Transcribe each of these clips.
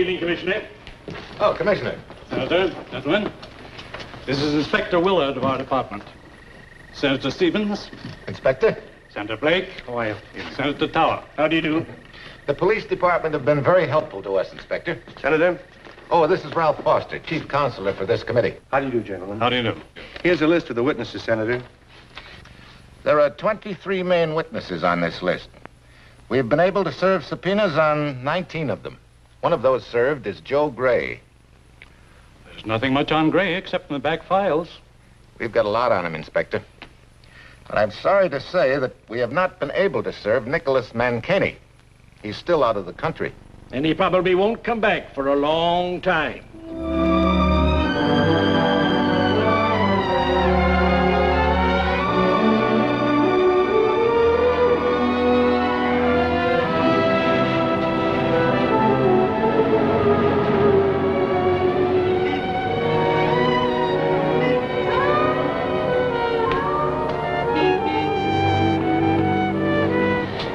evening, Commissioner. Oh, Commissioner. Senator, gentlemen. This is Inspector Willard of our department. Senator Stevens. Inspector. Senator Blake. How are you? Senator Tower. How do you do? The police department have been very helpful to us, Inspector. Senator. Oh, this is Ralph Foster, chief counselor for this committee. How do you do, gentlemen? How do you do? Here's a list of the witnesses, Senator. There are 23 main witnesses on this list. We've been able to serve subpoenas on 19 of them. One of those served is Joe Gray. There's nothing much on Gray except in the back files. We've got a lot on him, Inspector. But I'm sorry to say that we have not been able to serve Nicholas Mancini. He's still out of the country. And he probably won't come back for a long time.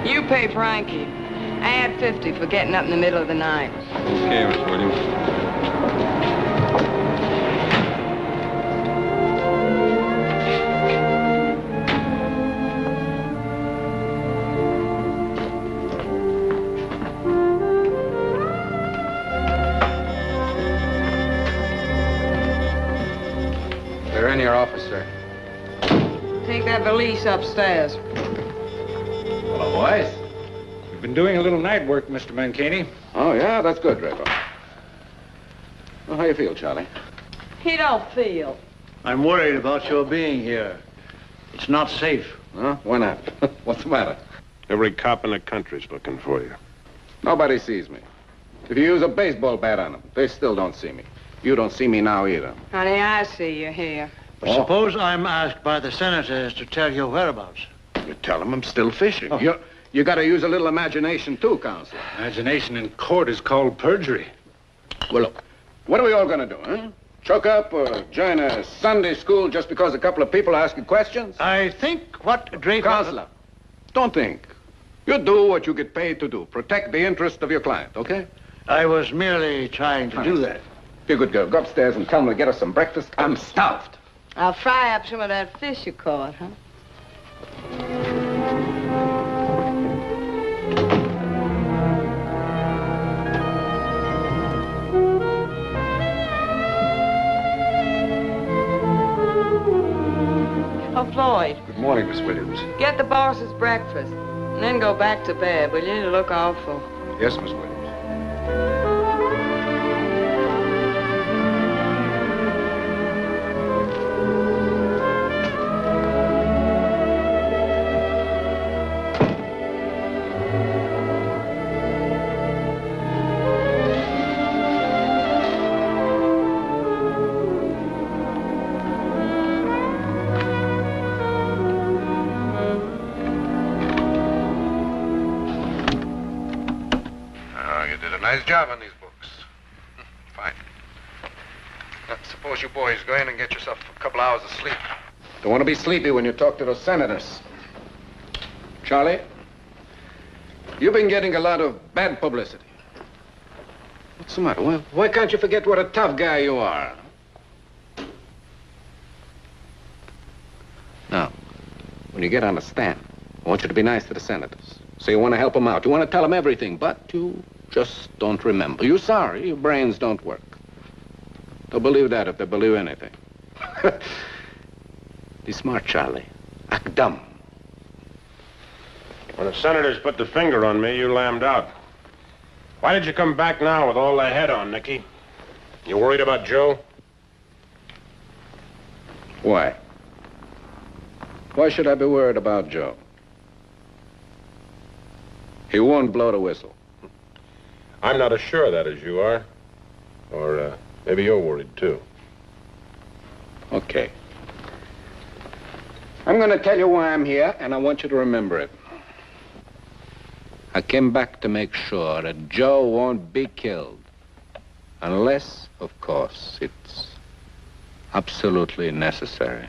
You pay Frankie. I had 50 for getting up in the middle of the night. Okay, Miss Williams. They're in your office, sir. Take that valise upstairs. Hello, boys. We've been doing a little night work, Mr. Mancini. Oh, yeah? That's good, Trevor. Well, how you feel, Charlie? He don't feel. I'm worried about your being here. It's not safe. Huh? Why not? What's the matter? Every cop in the country's looking for you. Nobody sees me. If you use a baseball bat on them, they still don't see me. You don't see me now either. Honey, I see you here. But suppose I'm asked by the senators to tell your whereabouts. You tell them I'm still fishing. Oh. You got to use a little imagination, too, Counselor. Imagination in court is called perjury. Well, look, what are we all going to do, huh? Choke up or join a Sunday school just because a couple of people are asking questions? I think what Draper... Counselor, don't think. You do what you get paid to do. Protect the interest of your client, okay? I was merely trying to do that. Be a good girl. Go upstairs and tell them to get us some breakfast. I'm starved. I'll fry up some of that fish you caught, huh? Oh, Floyd. Good morning, Miss Williams. Get the boss's breakfast, and then go back to bed, will you? You look awful. Yes, Miss Williams. Nice job on these books. Fine. Now, suppose you boys go in and get yourself a couple hours of sleep. Don't want to be sleepy when you talk to those senators. Charlie, you've been getting a lot of bad publicity. What's the matter? Why can't you forget what a tough guy you are? Now, when you get on the stand, I want you to be nice to the senators. So you want to help them out. You want to tell them everything, but you just don't remember. You're sorry. Your brains don't work. They'll believe that if they believe anything. Be smart, Charlie. Act dumb. When the senators put the finger on me, you lammed out. Why did you come back now with all the head on, Nicky? You worried about Joe? Why? Why should I be worried about Joe? He won't blow the whistle. I'm not as sure of that as you are. Or maybe you're worried, too. Okay. I'm going to tell you why I'm here, and I want you to remember it. I came back to make sure that Joe won't be killed. Unless, of course, it's absolutely necessary.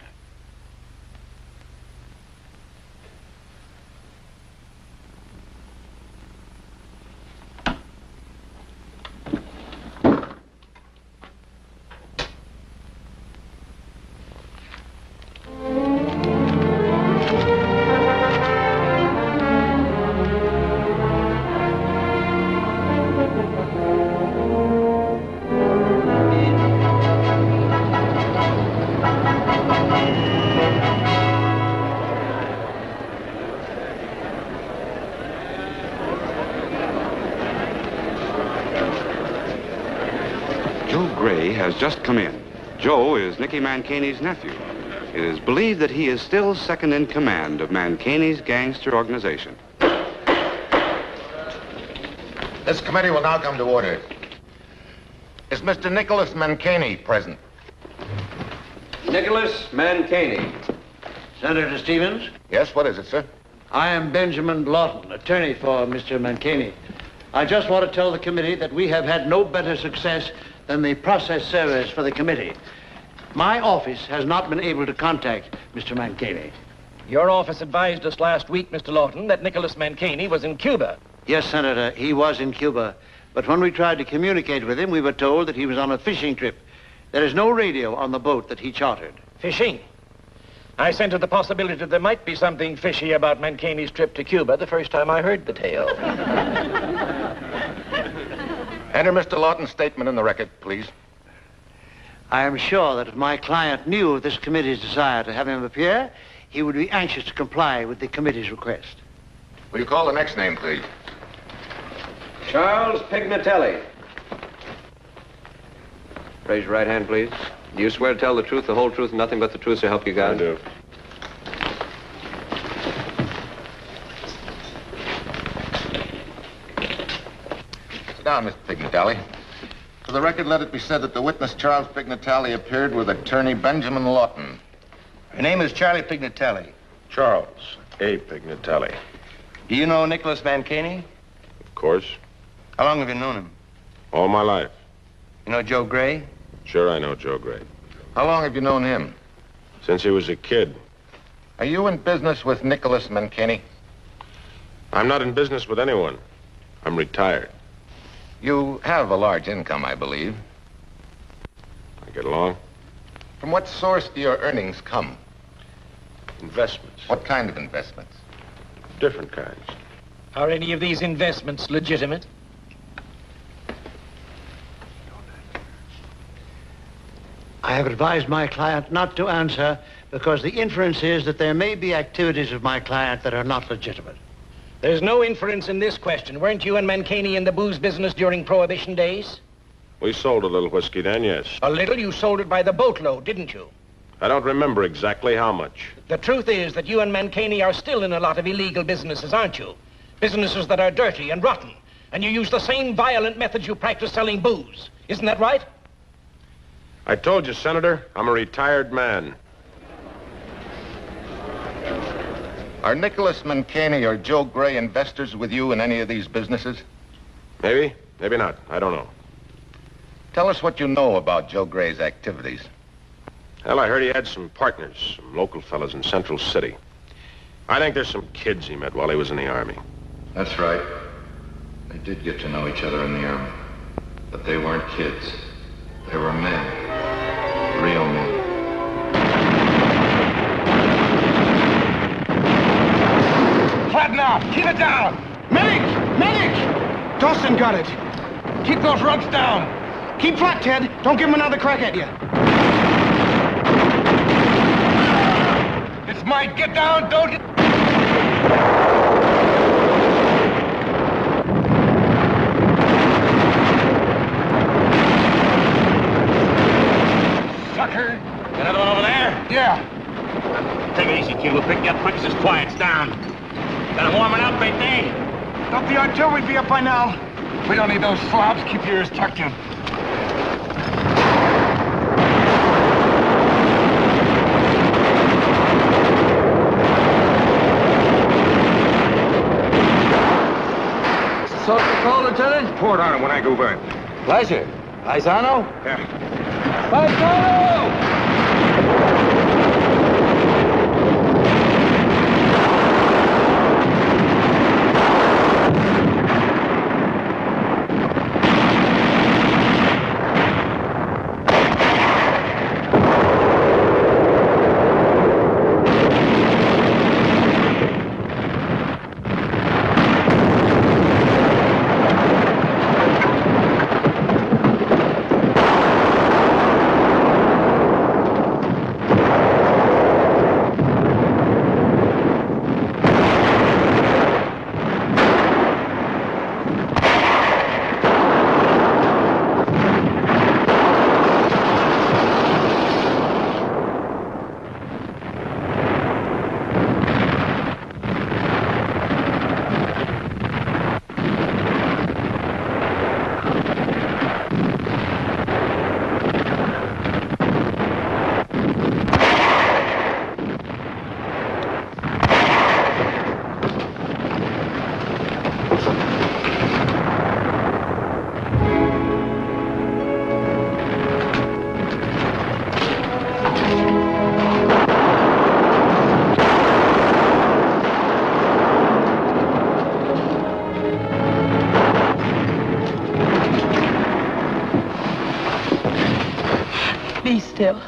Gray has just come in. Joe is Nicky Mancini's nephew. It is believed that he is still second in command of Mancini's gangster organization. This committee will now come to order. Is Mr. Nicholas Mancini present? Nicholas Mancini. Senator Stevens? Yes, what is it, sir? I am Benjamin Lawton, attorney for Mr. Mancini. I just want to tell the committee that we have had no better success than the process servers for the committee. My office has not been able to contact Mr. Mancini. Your office advised us last week, Mr. Lawton, that Nicholas Mancini was in Cuba. Yes, Senator, he was in Cuba. But when we tried to communicate with him, we were told that he was on a fishing trip. There is no radio on the boat that he chartered. Fishing? I scented the possibility that there might be something fishy about Mancini's trip to Cuba the first time I heard the tale. Enter Mr. Lawton's statement in the record, please. I am sure that if my client knew of this committee's desire to have him appear, he would be anxious to comply with the committee's request. Will you call the next name, please? Charles Pignatelli. Raise your right hand, please. Do you swear to tell the truth, the whole truth, and nothing but the truth, so help you God? I do. Sit down, Mr. Pignatelli. For the record, let it be said that the witness, Charles Pignatelli, appeared with attorney Benjamin Lawton. Her name is Charlie Pignatelli. Charles A. Pignatelli. Do you know Nicholas Mancini? Of course. How long have you known him? All my life. You know Joe Gray? Sure, I know Joe Gray. How long have you known him? Since he was a kid. Are you in business with Nicholas Mancini? I'm not in business with anyone. I'm retired. You have a large income, I believe. I get along. From what source do your earnings come? Investments. What kind of investments? Different kinds. Are any of these investments legitimate? I have advised my client not to answer because the inference is that there may be activities of my client that are not legitimate. There's no inference in this question. Weren't you and Mancini in the booze business during Prohibition days? We sold a little whiskey then, yes. A little? You sold it by the boatload, didn't you? I don't remember exactly how much. The truth is that you and Mancini are still in a lot of illegal businesses, aren't you? Businesses that are dirty and rotten. And you use the same violent methods you practice selling booze. Isn't that right? I told you, Senator, I'm a retired man. Are Nicholas Mancini or Joe Gray investors with you in any of these businesses? Maybe, maybe not. I don't know. Tell us what you know about Joe Gray's activities. Well, I heard he had some partners, some local fellas in Central City. I think there's some kids he met while he was in the Army. That's right. They did get to know each other in the Army. But they weren't kids. They were men. Real men. Flatten out! Keep it down! Medic! Medic! Dawson got it. Keep those rugs down. Keep flat, Ted. Don't give him another crack at you. It's Mike. Get down. Don't get... Sucker. Another one over there? Yeah. Take it easy, kid. We'll pick you up quick as this quiets down. Got him warming up, ain't they? Thought the artillery'd be up by now. We don't need those slobs. Keep your ears tucked in. Something call, Lieutenant? Pour it on him when I go by. Pleasure. Paisano? Yeah. Paisano! still.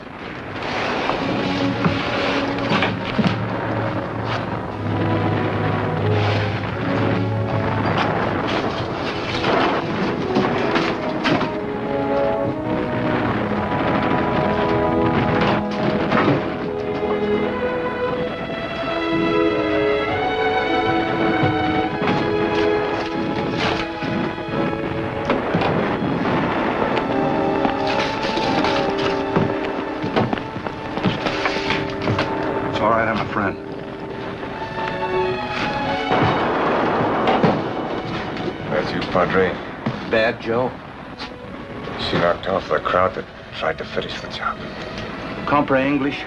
Bad, Joe? She knocked off the crowd that tried to finish the job. Compre English?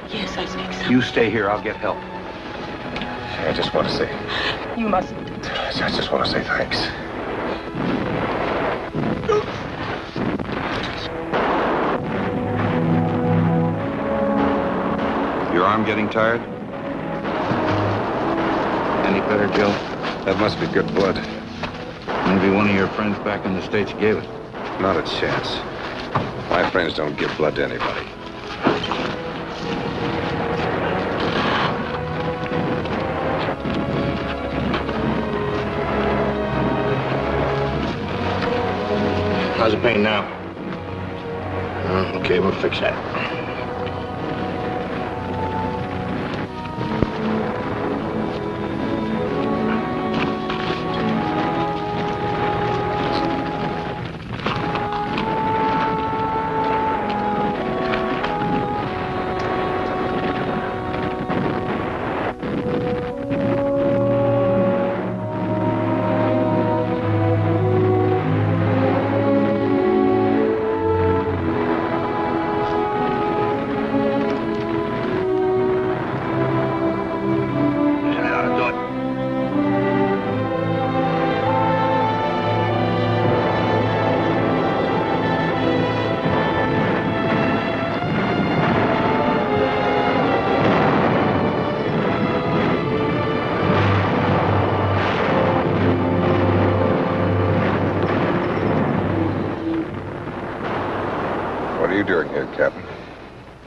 Yes, I speak so. You stay here, I'll get help. I just want to say... You mustn't. I just want to say thanks. Your arm getting tired? Any better, Joe? That must be good blood. Maybe one of your friends back in the States gave it. Not a chance. My friends don't give blood to anybody. How's the pain now? Okay, we'll fix that.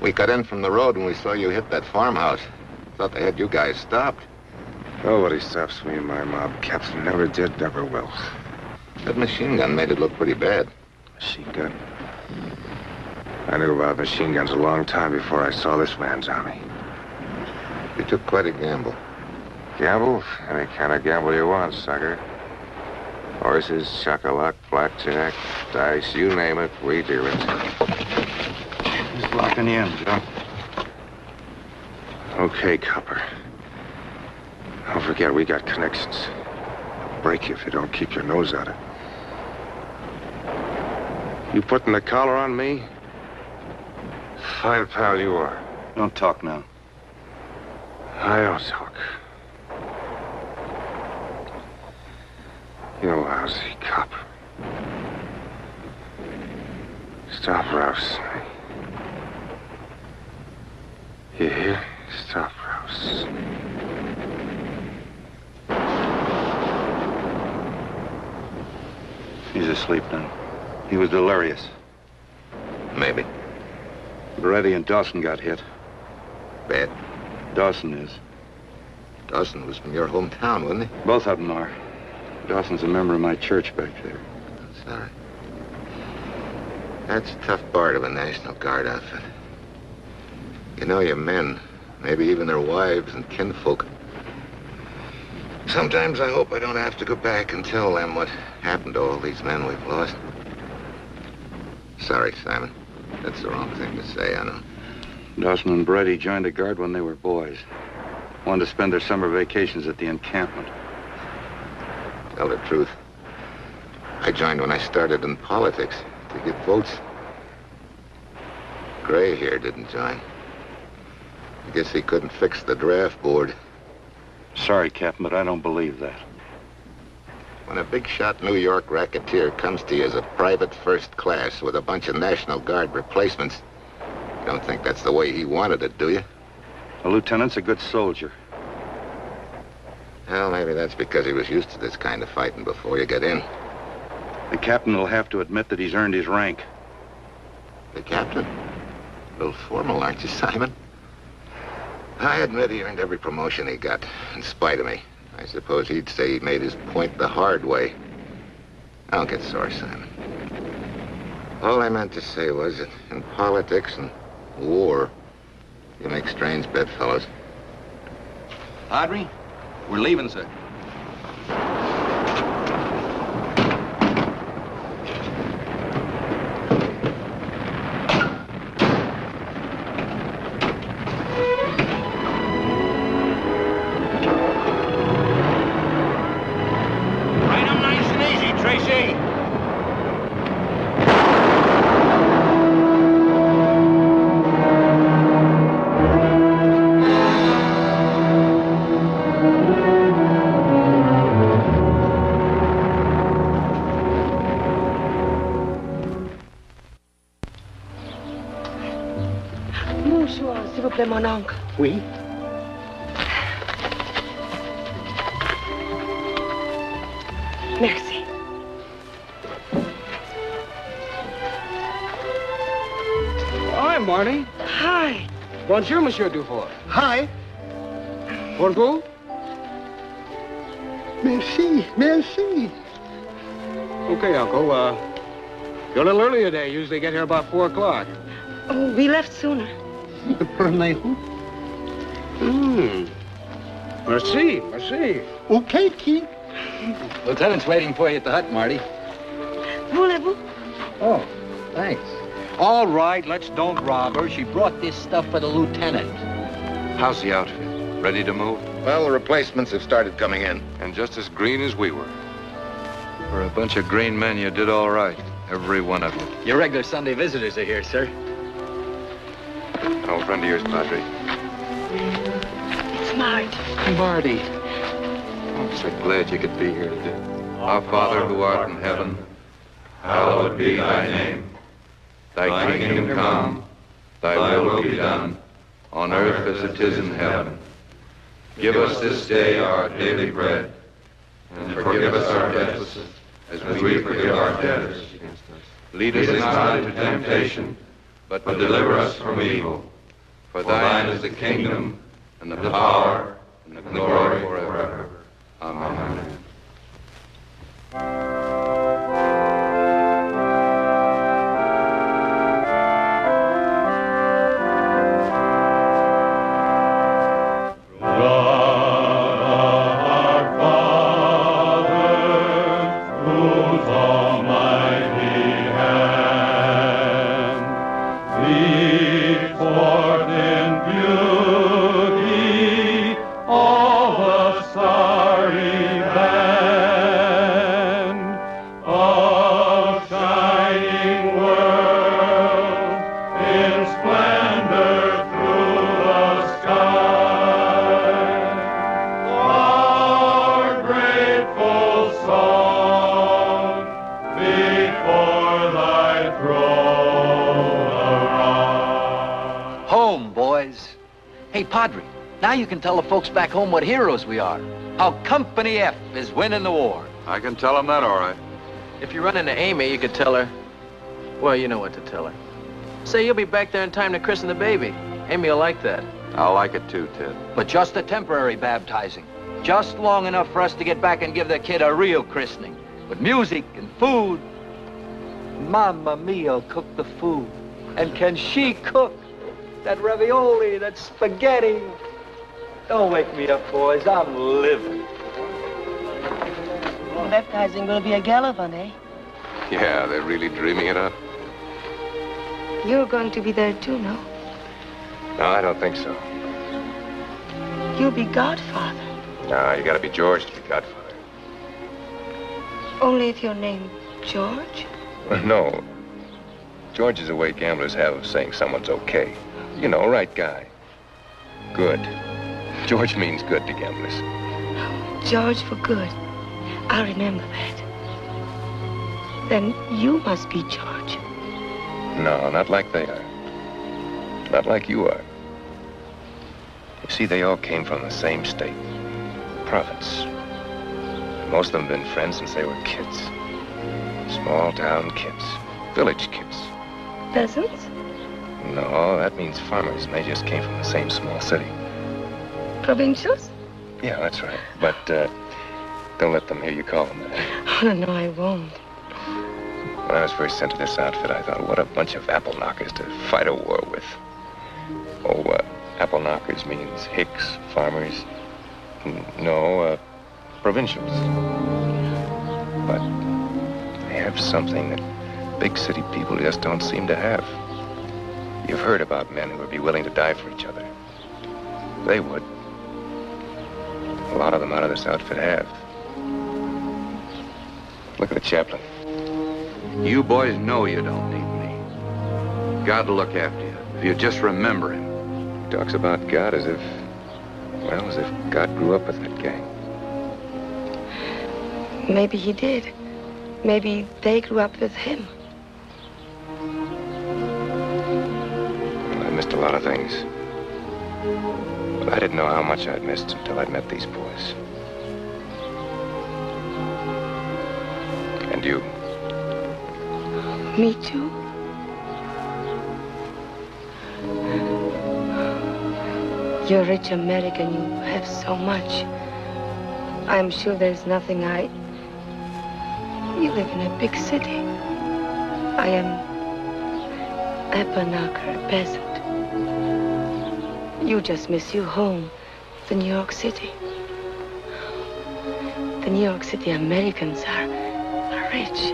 We got in from the road when we saw you hit that farmhouse. Thought they had you guys stopped. Nobody stops me and my mob, Captain. Never did, never will. That machine gun made it look pretty bad. Machine gun? I knew about machine guns a long time before I saw this man's army. You took quite a gamble. Gamble? Any kind of gamble you want, sucker. Horses, chock-a-lock, blackjack, dice, you name it, we do it. He's locking you in, Joe. Okay, copper. Don't forget, we got connections. I'll break you if you don't keep your nose out of it. You putting the collar on me? Fine pal you are. Don't talk now. I don't talk. You lousy cop. Stop rousing me. You hear? Stop rousing. He's asleep now. He was delirious. Maybe. Beretti and Dawson got hit. Bad. Dawson is. Dawson was from your hometown, wasn't he? Both of them are. Dawson's a member of my church back there. That's all right. That's a tough part of a National Guard outfit. You know your men, maybe even their wives and kinfolk. Sometimes I hope I don't have to go back and tell them what happened to all these men we've lost. Sorry, Simon. That's the wrong thing to say, I know. Dawson and Beretti joined the Guard when they were boys. Wanted to spend their summer vacations at the encampment. Tell the truth. I joined when I started in politics to get votes. Gray here didn't join. I guess he couldn't fix the draft board. Sorry, Captain, but I don't believe that. When a big-shot New York racketeer comes to you as a private first class with a bunch of National Guard replacements, you don't think that's the way he wanted it, do you? The lieutenant's a good soldier. Well, maybe that's because he was used to this kind of fighting before you get in. The captain will have to admit that he's earned his rank. The captain? A little formal, aren't you, Simon? I admit he earned every promotion he got, in spite of me. I suppose he'd say he made his point the hard way. Don't get sore, Simon. All I meant to say was that in politics and war, you make strange bedfellows. Audrey, we're leaving, sir. Mon oncle. Oui? Merci. Hi, Marty. Hi. Bonjour, Monsieur Dufour. Hi. Bonjour. Merci, merci. Okay, Uncle, you're a little early today. Usually get here about 4 o'clock. Oh, we left sooner. Merci, merci. Okay, King. Lieutenant's waiting for you at the hut, Marty. Voulez-vous? Oh, thanks. All right, let's don't rob her. She brought this stuff for the lieutenant. How's the outfit? Ready to move? Well, the replacements have started coming in. And just as green as we were. For a bunch of green men, you did all right. Every one of you. Your regular Sunday visitors are here, sir. An old friend of yours, Padre. It's Mart. Marty. I'm so glad you could be here today. Our Father who art in heaven, hallowed be thy name. Thy kingdom come, thy will be done, on earth as it is in heaven. Give us this day our daily bread, and forgive us our debts, as we forgive our debtors. Lead us not into temptation, but deliver us from evil. For thine is the kingdom, and the power, and the glory forever. Amen. Now you can tell the folks back home what heroes we are. How Company F is winning the war. I can tell them that, all right. If you run into Amy, you could tell her, well, you know what to tell her. Say you'll be back there in time to christen the baby. Amy will like that. I'll like it too, Ted. But just a temporary baptizing. Just long enough for us to get back and give the kid a real christening. With music and food. Mamma Mia'll cook the food. And can she cook? That ravioli, that spaghetti. Don't wake me up, boys. I'm living. Baptizing will be a gallivant, eh? Yeah, they're really dreaming it up. You're going to be there too, no? No, I don't think so. You'll be godfather. No, you gotta be George to be godfather. Only if you're named George? Well, no. George is a way gamblers have of saying someone's okay. You know, right guy. Good. George means good to gamblers. George for good. I'll remember that. Then you must be George. No, not like they are. Not like you are. You see, they all came from the same state. Province. Most of them have been friends since they were kids. Small town kids. Village kids. Peasants? No, that means farmers, and they just came from the same small city. Provincials? Yeah, that's right. But don't let them hear you call them that. Oh, no, I won't. When I was first sent to this outfit, I thought, what a bunch of apple knockers to fight a war with. Oh, apple knockers means hicks, farmers. No, provincials. But they have something that big city people just don't seem to have. You've heard about men who would be willing to die for each other. They would. A lot of them out of this outfit have. Look at the chaplain. You boys know you don't need me. God will look after you, if you just remember him. He talks about God as if, well, as if God grew up with that gang. Maybe he did. Maybe they grew up with him. Well, I missed a lot of things. But I didn't know how much I'd missed until I'd met these boys. And you. Me too. You're a rich American. You have so much. I'm sure there's nothing You live in a big city. I am apple knocker, a peasant. You just miss your home, the New York City. The New York City Americans are rich.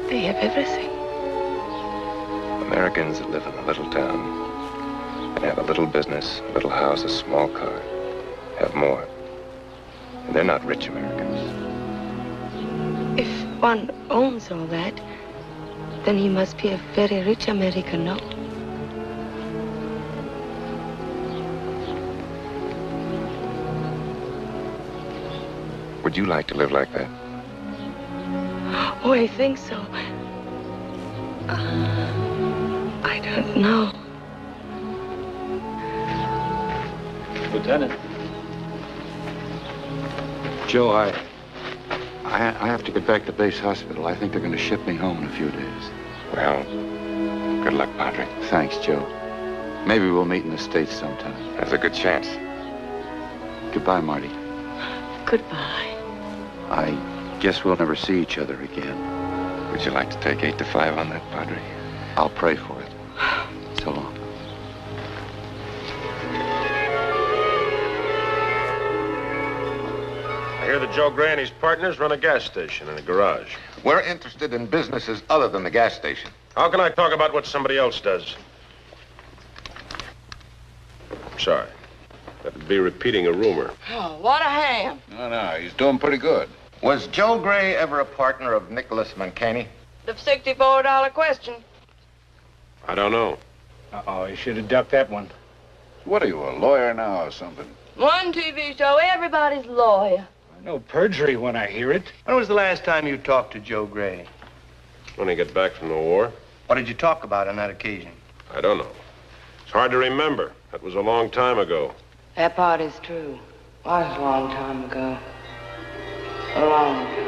They have everything. Americans that live in a little town and have a little business, a little house, a small car, have more. And they're not rich Americans. If one owns all that, then he must be a very rich American, no? Would you like to live like that? Oh, I think so. I don't know. Lieutenant. Joe, I have to get back to base hospital. I think they're going to ship me home in a few days. Well, good luck, Padre. Thanks, Joe. Maybe we'll meet in the States sometime. There's a good chance. Goodbye, Marty. Goodbye. I guess we'll never see each other again. Would you like to take 8 to 5 on that, Padre? I'll pray for it. So long. I hear that Joe Gray and his partners run a gas station and a garage. We're interested in businesses other than the gas station. How can I talk about what somebody else does? Sorry. That would be repeating a rumor. Oh, what a ham. No, he's doing pretty good. Was Joe Gray ever a partner of Nicholas Mancini? The $64 question. I don't know. Uh-oh, you should have ducked that one. What are you, a lawyer now or something? One TV show, everybody's lawyer. I know perjury when I hear it. When was the last time you talked to Joe Gray? When he got back from the war? What did you talk about on that occasion? I don't know. It's hard to remember. That was a long time ago. That part is true. Was a long time ago. A long time.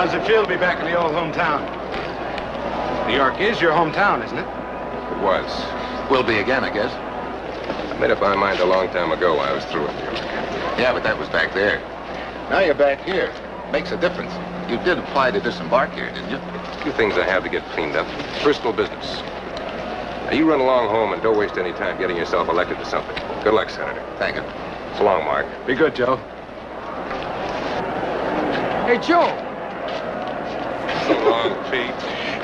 How's it feel to be back in the old hometown? New York is your hometown, isn't it? It was. Will be again, I guess. I made up my mind a long time ago I was through in New York. Yeah, but that was back there. Now you're back here. Makes a difference. You did apply to disembark here, didn't you? A few things I have to get cleaned up. Personal business. Now, you run along home and don't waste any time getting yourself elected to something. Good luck, Senator. Thank you. So long, Mark. Be good, Joe. Hey, Joe. So long, Pete.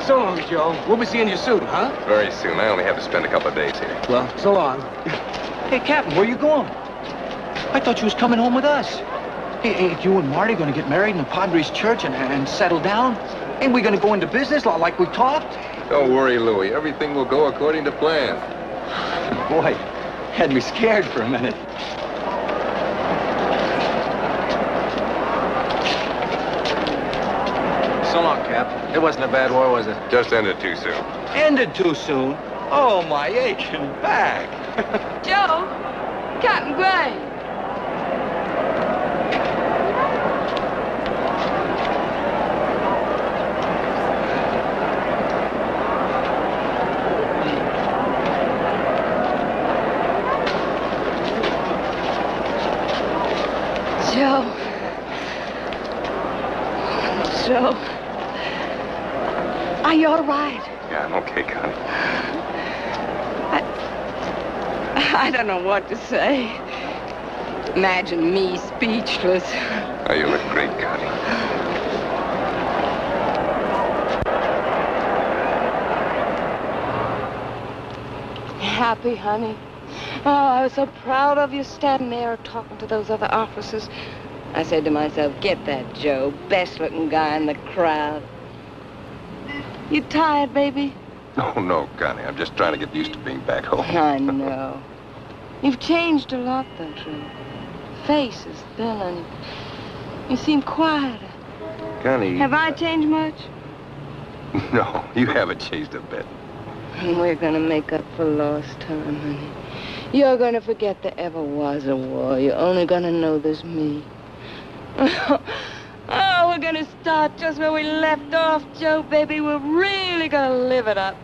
So long, Joe. We'll be seeing you soon, huh? Very soon. I only have to spend a couple of days here. Well, so long. Hey, Captain, where you going? I thought you was coming home with us. Hey, ain't you and Marty going to get married in the Padres church and settle down? Ain't we going to go into business like we talked? Don't worry, Louie. Everything will go according to plan. Boy, had me scared for a minute. So long, Cap. It wasn't a bad war, was it? Just ended too soon. Ended too soon? Oh, my aching back. Joe, Captain Gray. Joe, are you all right? Yeah, I'm okay, Connie. I don't know what to say. Imagine me speechless. Oh, you look great, Connie. Happy, honey. Oh, I was so proud of you standing there talking to those other officers. I said to myself, get that Joe, best-looking guy in the crowd. You tired, baby? Oh, no, Connie. I'm just trying to get used to being back home. I know. You've changed a lot, though, Trevor. Face is thin. You seem quieter. Connie... Have I changed much? No, you haven't changed a bit. We're gonna make up for lost time, honey. You're gonna forget there ever was a war. You're only gonna know there's me. Oh, we're gonna start just where we left off, Joe, baby. We're really gonna live it up.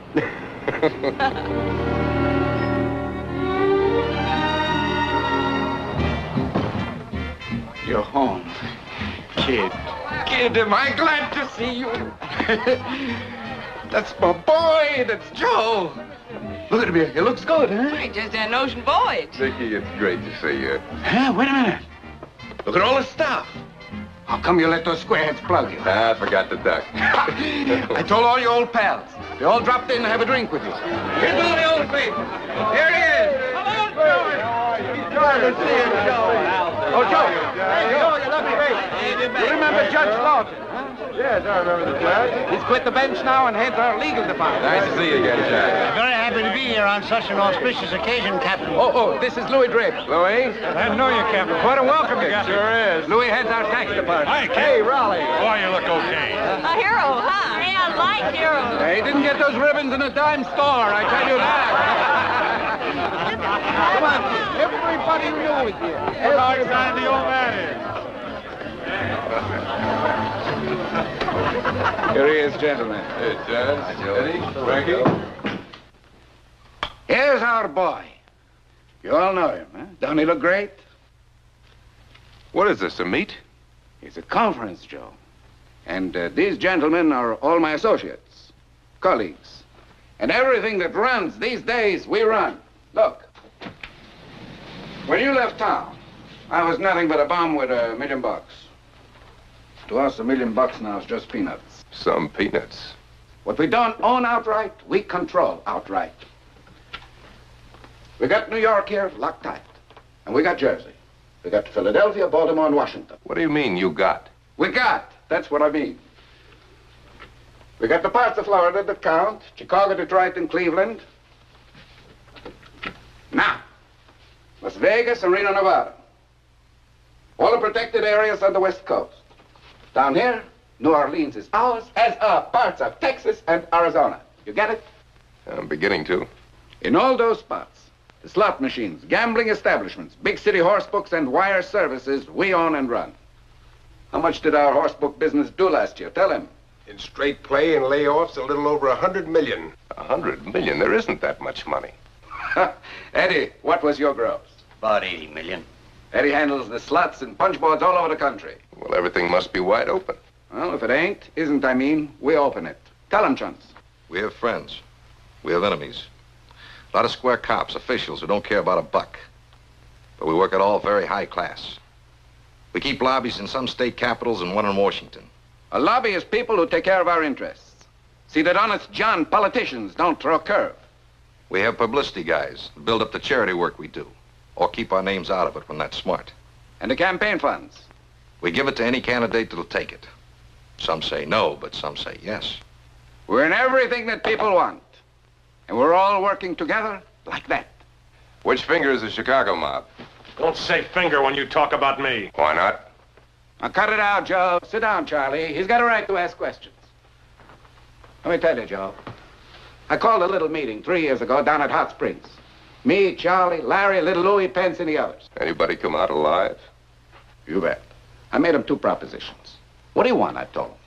You're home. Kid. Kid, am I glad to see you. That's my boy. That's Joe. Look at him. He looks good, huh? We just had an ocean voyage. Vicky, it's great to see you. Huh? Wait a minute. Look at all the stuff. How come you let those squareheads plug you? I forgot the duck. I told all your old pals. They all dropped in to have a drink with you. Here's one of the old people. Here he is. Hello, Joe. Good to see you, Joe. Oh, Joe. Hey, Joe, you look great. You remember Judge Lawton, huh? Yes, I remember the judge. He's quit the bench now and heads our legal department. Nice to see you again, Judge. Very happy to be here on such an auspicious occasion, Captain. Oh, this is Louis Draper. Louis? I know you, Captain. What a welcome you got. Sure is. Louis heads our tax department. Hi, Captain. Hey, Raleigh. Oh, you look okay. A hero, huh? Hey, I like heroes. He didn't get those ribbons in a dime store, I tell you that. Come on, everybody you know is here. Look how excited the old man is. Here he is, gentlemen. Hey, Judge. Eddie, Frankie. Here's our boy. You all know him, huh? Don't he look great? What is this, a meet? It's a conference, Joe. And these gentlemen are all my associates, colleagues. And everything that runs these days, we run. Look. When you left town, I was nothing but a bum with $1 million. To us, $1 million now is just peanuts. Some peanuts. What we don't own outright, we control outright. We got New York here, locked tight. And we got Jersey. We got Philadelphia, Baltimore, and Washington. What do you mean, you got? We got. That's what I mean. We got the parts of Florida that count. Chicago, Detroit, and Cleveland. Now, Las Vegas and Reno, Nevada. All the protected areas on the West Coast. Down here, New Orleans is ours, as are parts of Texas and Arizona. You get it? I'm beginning to. In all those spots, the slot machines, gambling establishments, big city horse books, and wire services we own and run. How much did our horse book business do last year? Tell him. In straight play and layoffs, a little over $100 million. $100 million? There isn't that much money. Eddie, what was your gross? About 80 million. Eddie handles the slots and punch boards all over the country. Well, everything must be wide open. Well, if it ain't, I mean, we open it. Tell him, Chunks. We have friends. We have enemies. A lot of square cops, officials who don't care about a buck. But we work at all very high class. We keep lobbies in some state capitals and one in Washington. A lobby is people who take care of our interests. See that honest John politicians don't throw a curve. We have publicity guys who build up the charity work we do, or keep our names out of it when that's smart. And the campaign funds. We give it to any candidate that'll take it. Some say no, but some say yes. We're in everything that people want. And we're all working together like that. Which finger is the Chicago mob? Don't say finger when you talk about me. Why not? Now cut it out, Joe. Sit down, Charlie. He's got a right to ask questions. Let me tell you, Joe. I called a little meeting 3 years ago down at Hot Springs. Me, Charlie, Larry, little Louie, Pence, and the others. Anybody come out alive? You bet. I made them 2 propositions. What do you want, I told them.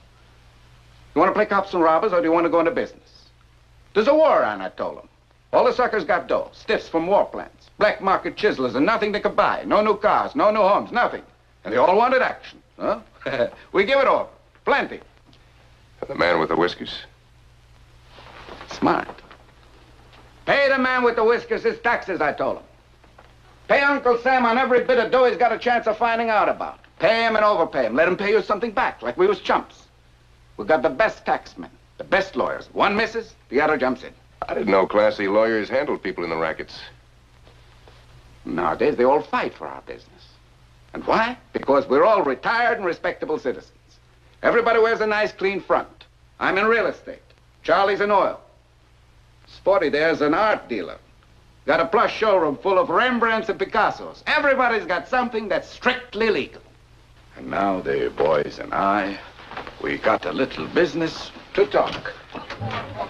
You want to play cops and robbers, or do you want to go into business? There's a war on, I told them. All the suckers got dough, stiffs from war plants, black market chiselers, and nothing they could buy. No new cars, no new homes, nothing. And they all wanted action, huh? We give it all. Plenty. And the man with the whiskers? Smart. Pay the man with the whiskers his taxes, I told him. Pay Uncle Sam on every bit of dough he's got a chance of finding out about. Pay him and overpay him. Let him pay you something back, like we was chumps. We got the best taxmen, the best lawyers. One misses, the other jumps in. I didn't know classy lawyers handled people in the rackets. Nowadays, they all fight for our business. And why? Because we're all retired and respectable citizens. Everybody wears a nice, clean front. I'm in real estate. Charlie's in oil. Sporty there's an art dealer. Got a plush showroom full of Rembrandts and Picassos. Everybody's got something that's strictly legal. And now the boys and I, we got a little business to talk.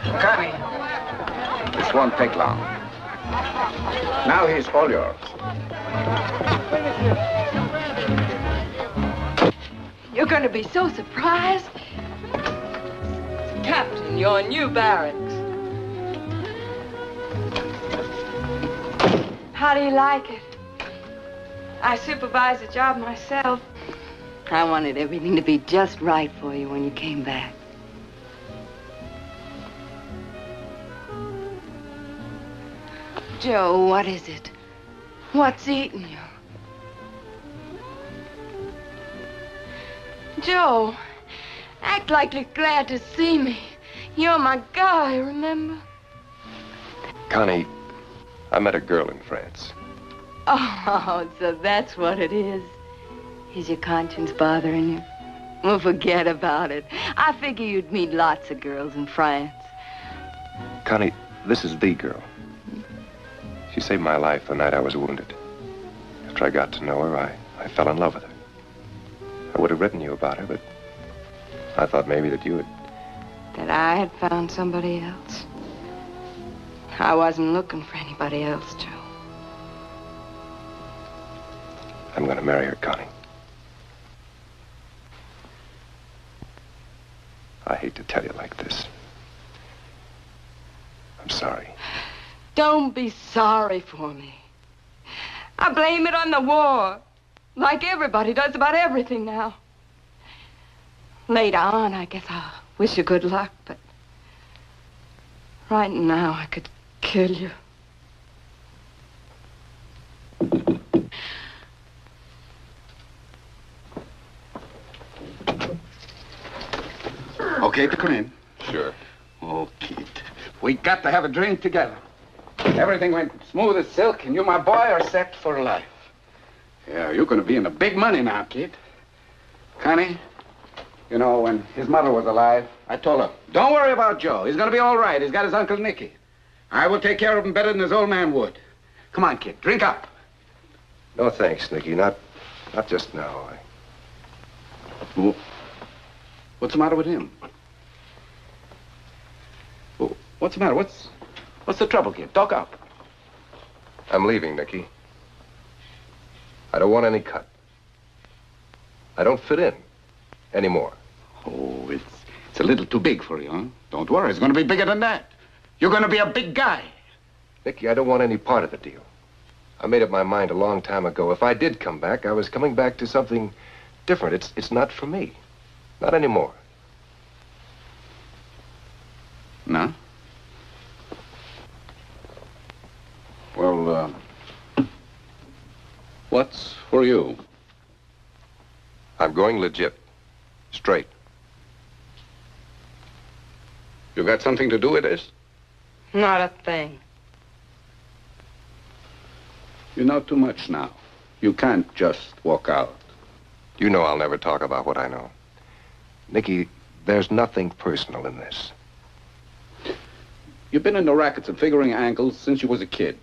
Connie, this won't take long. Now he's all yours. You're going to be so surprised. Captain, your new barracks. How do you like it? I supervise the job myself. I wanted everything to be just right for you when you came back. Joe, what is it? What's eating you? Joe, act like you're glad to see me. You're my guy, remember? Connie, I met a girl in France. Oh, so that's what it is. Is your conscience bothering you? Well, forget about it. I figure you'd meet lots of girls in France. Connie, this is the girl. She saved my life the night I was wounded. After I got to know her, I fell in love with her. I would have written you about her, but I thought maybe that you would... That I had found somebody else? I wasn't looking for anybody else, Joe. I'm going to marry her, Connie. I hate to tell you like this. I'm sorry. Don't be sorry for me. I blame it on the war, like everybody does about everything now. Later on, I guess I'll wish you good luck, but right now I could kill you. Okay to come in? Sure. Oh, Keith, we got to have a drink together. Everything went smooth as silk, and you, my boy, are set for life. Yeah, you're going to be in the big money now, Keith. Connie, you know, when his mother was alive, I told her, don't worry about Joe. He's going to be all right. He's got his Uncle Nicky. I will take care of him better than his old man would. Come on, kid, drink up. No, thanks, Nicky. Not just now. Well, what's the matter with him? Well, what's the matter? What's the trouble, kid? Talk up. I'm leaving, Nicky. I don't want any cut. I don't fit in anymore. Oh, it's a little too big for you, huh? Don't worry, it's going to be bigger than that. You're going to be a big guy. Nicky, I don't want any part of the deal. I made up my mind a long time ago. If I did come back, I was coming back to something different. It's not for me. Not anymore. No? Well, what's for you? I'm going legit. Straight. You got something to do with this? Not a thing. You know too much now. You can't just walk out. You know I'll never talk about what I know. Nicky, there's nothing personal in this. You've been in the rackets and figuring angles since you was a kid.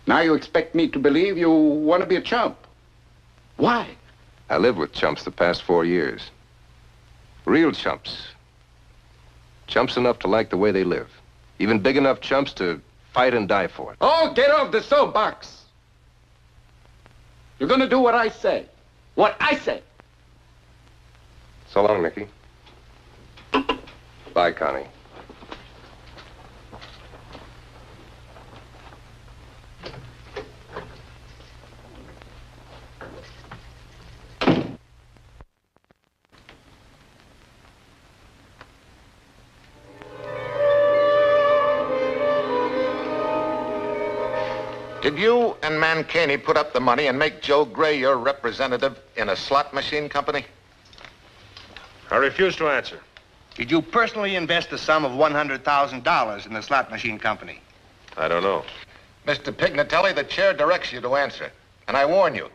Now you expect me to believe you want to be a chump. Why? I lived with chumps the past 4 years. Real chumps. Chumps enough to like the way they live. Even big enough chumps to fight and die for it. Oh, get off the soapbox. You're gonna do what I say. What I say. So long, Nicky. Bye, Connie. Did you and Mancini put up the money and make Joe Gray your representative in a slot machine company? I refuse to answer. Did you personally invest a sum of $100,000 in the slot machine company? I don't know. Mr. Pignatelli, the chair directs you to answer. And I warn you,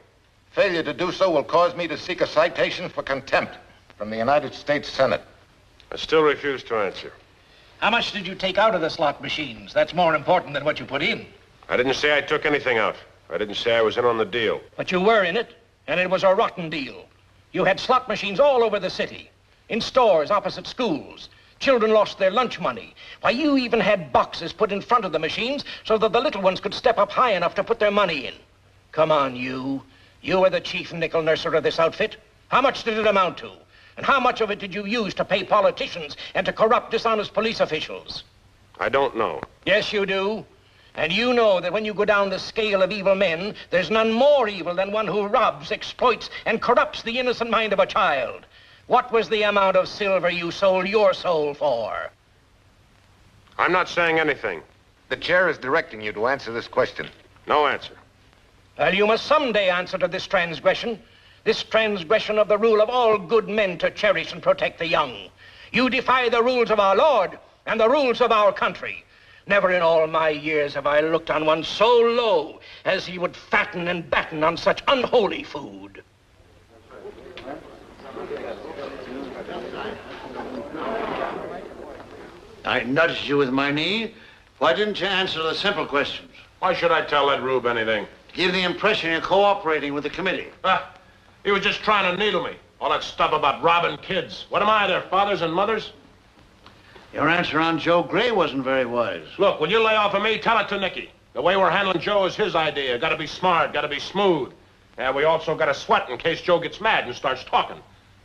failure to do so will cause me to seek a citation for contempt from the United States Senate. I still refuse to answer. How much did you take out of the slot machines? That's more important than what you put in. I didn't say I took anything out. I didn't say I was in on the deal. But you were in it, and it was a rotten deal. You had slot machines all over the city, in stores opposite schools. Children lost their lunch money. Why, you even had boxes put in front of the machines so that the little ones could step up high enough to put their money in. Come on, you. You are the chief nickel nurser of this outfit. How much did it amount to? And how much of it did you use to pay politicians and to corrupt, dishonest police officials? I don't know. Yes, you do. And you know that when you go down the scale of evil men, there's none more evil than one who robs, exploits, and corrupts the innocent mind of a child. What was the amount of silver you sold your soul for? I'm not saying anything. The chair is directing you to answer this question. No answer. Well, you must someday answer to this transgression of the rule of all good men to cherish and protect the young. You defy the rules of our Lord and the rules of our country. Never in all my years have I looked on one so low as he would fatten and batten on such unholy food. I nudged you with my knee. Why didn't you answer the simple questions? Why should I tell that rube anything? Give the impression you're cooperating with the committee. He was just trying to needle me. All that stuff about robbing kids. What am I, their fathers and mothers? Your answer on Joe Gray wasn't very wise. Look, when you lay off of me, tell it to Nicky. The way we're handling Joe is his idea. Gotta be smart, gotta be smooth. And we also gotta sweat in case Joe gets mad and starts talking.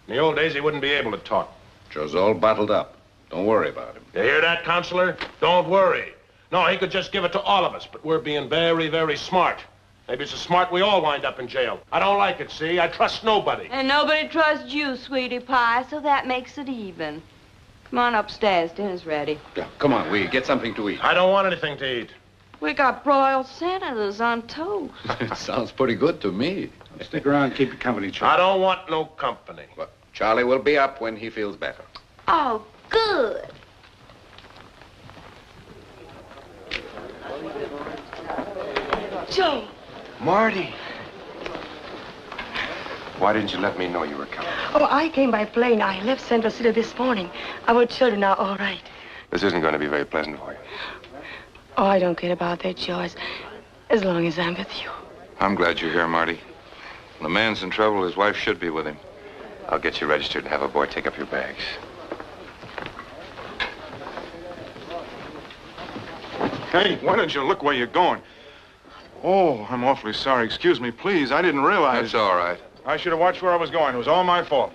In the old days, he wouldn't be able to talk. Joe's all bottled up. Don't worry about him. You hear that, Counselor? Don't worry. No, he could just give it to all of us, but we're being very, very smart. Maybe so smart we all wind up in jail. I don't like it, see? I trust nobody. And nobody trusts you, sweetie pie, so that makes it even. Come on upstairs. Dinner's ready. Yeah, come on, we get something to eat. I don't want anything to eat. We got broiled senators on toast. It sounds pretty good to me. Stick around and keep your company, Charlie. I don't want no company. Well, Charlie will be up when he feels better. Oh, good. Joe. Marty. Why didn't you let me know you were coming? Oh, I came by plane. I left Central City this morning. Our children are all right. This isn't going to be very pleasant for you. Oh, I don't care about that, Joe, as long as I'm with you. I'm glad you're here, Marty. When a man's in trouble, his wife should be with him. I'll get you registered and have a boy take up your bags. Hey, why don't you look where you're going? Oh, I'm awfully sorry. Excuse me, please. I didn't realize. That's all right. I should have watched where I was going. It was all my fault.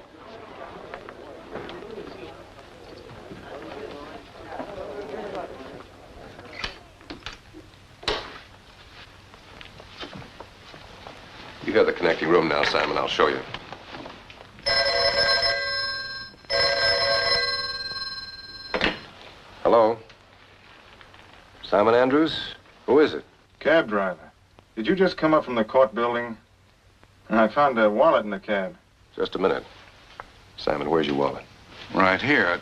You have the connecting room now, Simon. I'll show you. Hello? Simon Andrews? Who is it? Cab driver. Did you just come up from the court building? I found a wallet in the cab. Just a minute. Simon, where's your wallet? Right here.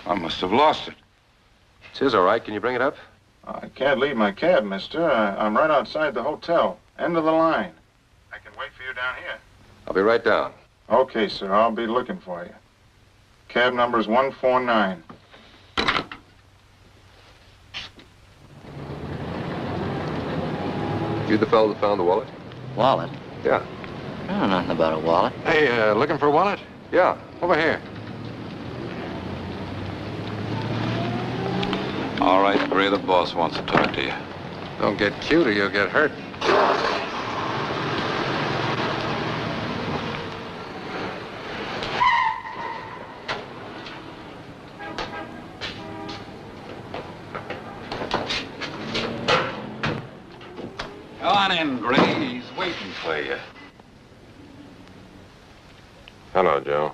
I must have lost it. It's his, all right. Can you bring it up? I can't leave my cab, mister. I'm right outside the hotel. End of the line. I can wait for you down here. I'll be right down. Okay, sir. I'll be looking for you. Cab number's 149. You the fellow that found the wallet? Wallet? Yeah. I don't know nothing about a wallet. Hey, looking for a wallet? Yeah, over here. right, Gray. The boss wants to talk to you. Don't get cute or you'll get hurt. Go on in, Gray. He's waiting for you. Hello, Joe.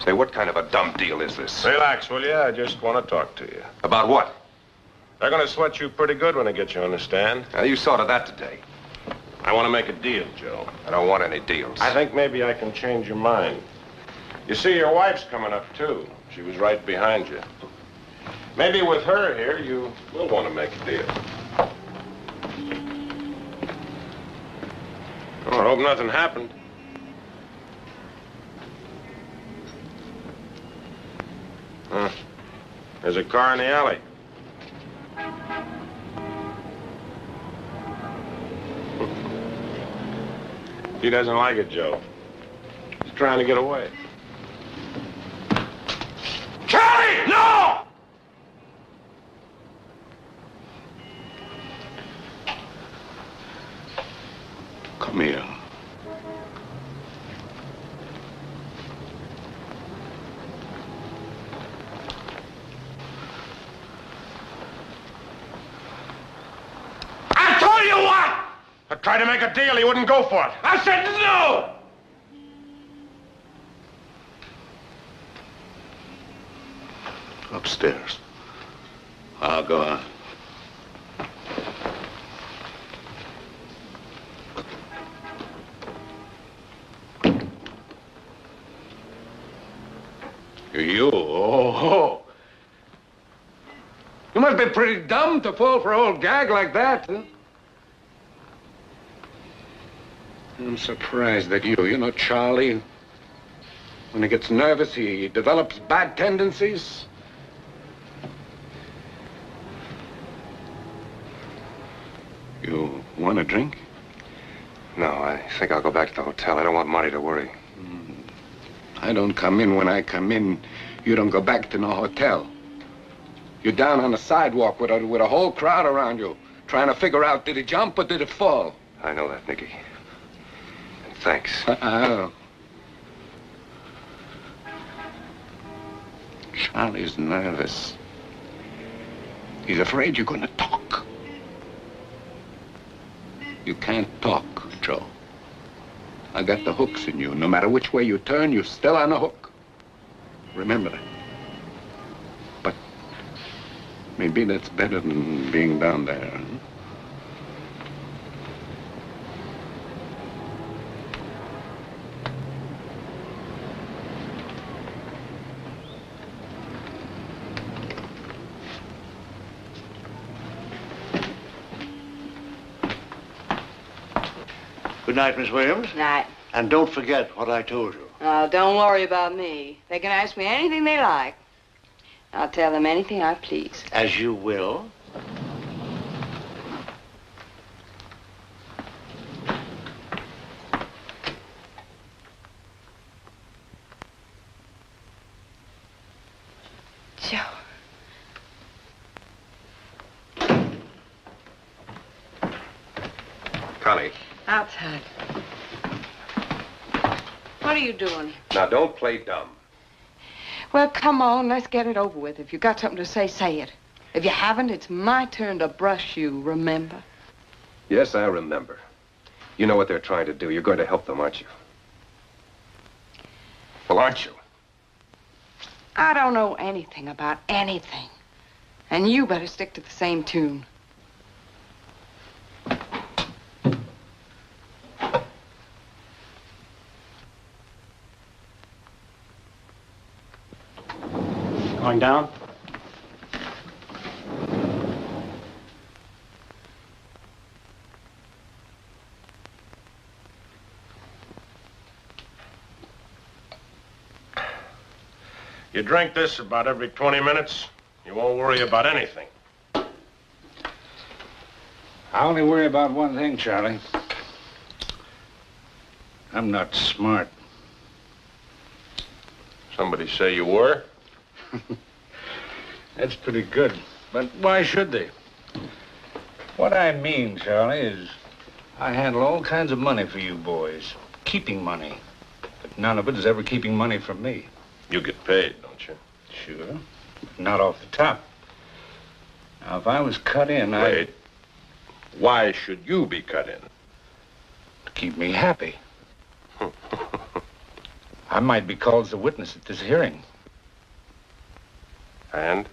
Say, what kind of a dumb deal is this? Relax, will you? I just want to talk to you. About what? They're going to sweat you pretty good when they get you, understand? You saw to that today. I want to make a deal, Joe. I don't want any deals. I think maybe I can change your mind. You see, your wife's coming up, too. She was right behind you. Maybe with her here, you will want to make a deal. Oh, I hope nothing happened. Huh. There's a car in the alley. He doesn't like it, Joe. He's trying to get away. Charlie! No! Come here. I told you what! I tried to make a deal, he wouldn't go for it. I said no! Upstairs. I'll go on. You, oh. You must be pretty dumb to fall for an old gag like that, huh? I'm surprised at you. You know, Charlie, when he gets nervous, he develops bad tendencies. You want a drink? No, I think I'll go back to the hotel. I don't want Marty to worry. I don't come in when I come in. You don't go back to no hotel. You're down on the sidewalk with a whole crowd around you, trying to figure out, did he jump or did he fall? I know that, Nicky. And thanks. Charlie's nervous. He's afraid you're gonna talk. You can't talk, Joe. I got the hooks in you. No matter which way you turn, you're still on the hook. Remember that. But maybe that's better than being down there, huh? Good night, Miss Williams. Night. And don't forget what I told you. Oh, don't worry about me. They can ask me anything they like. I'll tell them anything I please. As you will. Joe. Connie. Outside. What are you doing? Now, don't play dumb. Well, come on, let's get it over with. If you got something to say, say it. If you haven't, it's my turn to brush you, remember? Yes, I remember. You know what they're trying to do. You're going to help them, aren't you? Well, aren't you? I don't know anything about anything. And you better stick to the same tune. Going down? You drink this about every 20 minutes, you won't worry about anything. I only worry about one thing, Charlie. I'm not smart. Somebody say you were? That's pretty good. But why should they? What I mean, Charlie, is I handle all kinds of money for you boys. Keeping money. But none of it is ever keeping money from me. You get paid, don't you? Sure. But not off the top. Now, if I was cut in, Wait. Why should you be cut in? To keep me happy. I might be called as a witness at this hearing. And?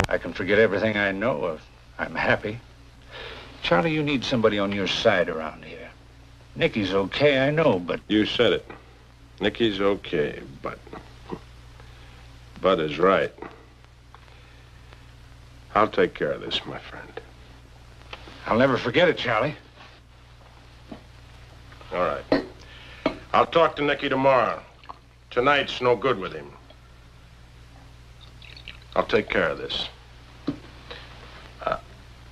I can forget everything I know if I'm happy. Charlie, you need somebody on your side around here. Nicky's okay, I know, but... You said it. Nicky's okay, but... Bud is right. I'll take care of this, my friend. I'll never forget it, Charlie. All right. I'll talk to Nicky tomorrow. Tonight's no good with him. I'll take care of this.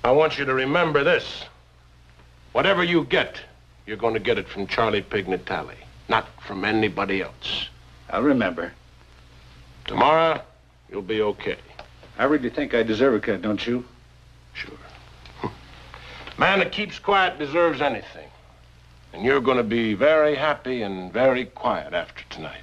I want you to remember this. Whatever you get, you're going to get it from Charlie Pignatelli, not from anybody else. I'll remember. Tomorrow, you'll be okay. I really think I deserve a cut, don't you? Sure. Man that keeps quiet deserves anything. And you're going to be very happy and very quiet after tonight.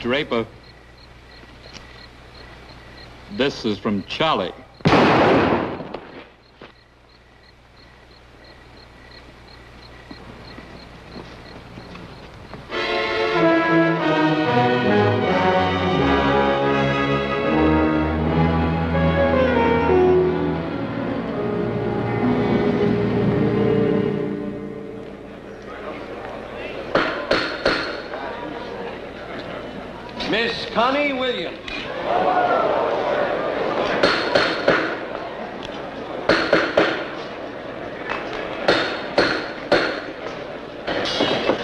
Draper, this is from Charlie. Miss Connie Williams.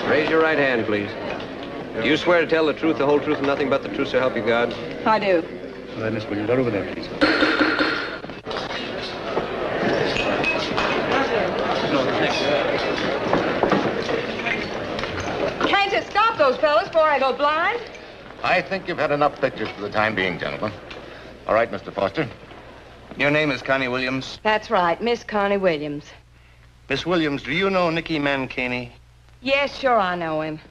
Raise your right hand, please. Do you swear to tell the truth, the whole truth, and nothing but the truth, so help you God? I do. All right, Miss Williams, right over there, please. Can't you stop those fellas before I go blind? I think you've had enough pictures for the time being, gentlemen. All right, Mr. Foster. Your name is Connie Williams? That's right, Miss Connie Williams. Miss Williams, do you know Nicky Mancini? Yes, sure, I know him.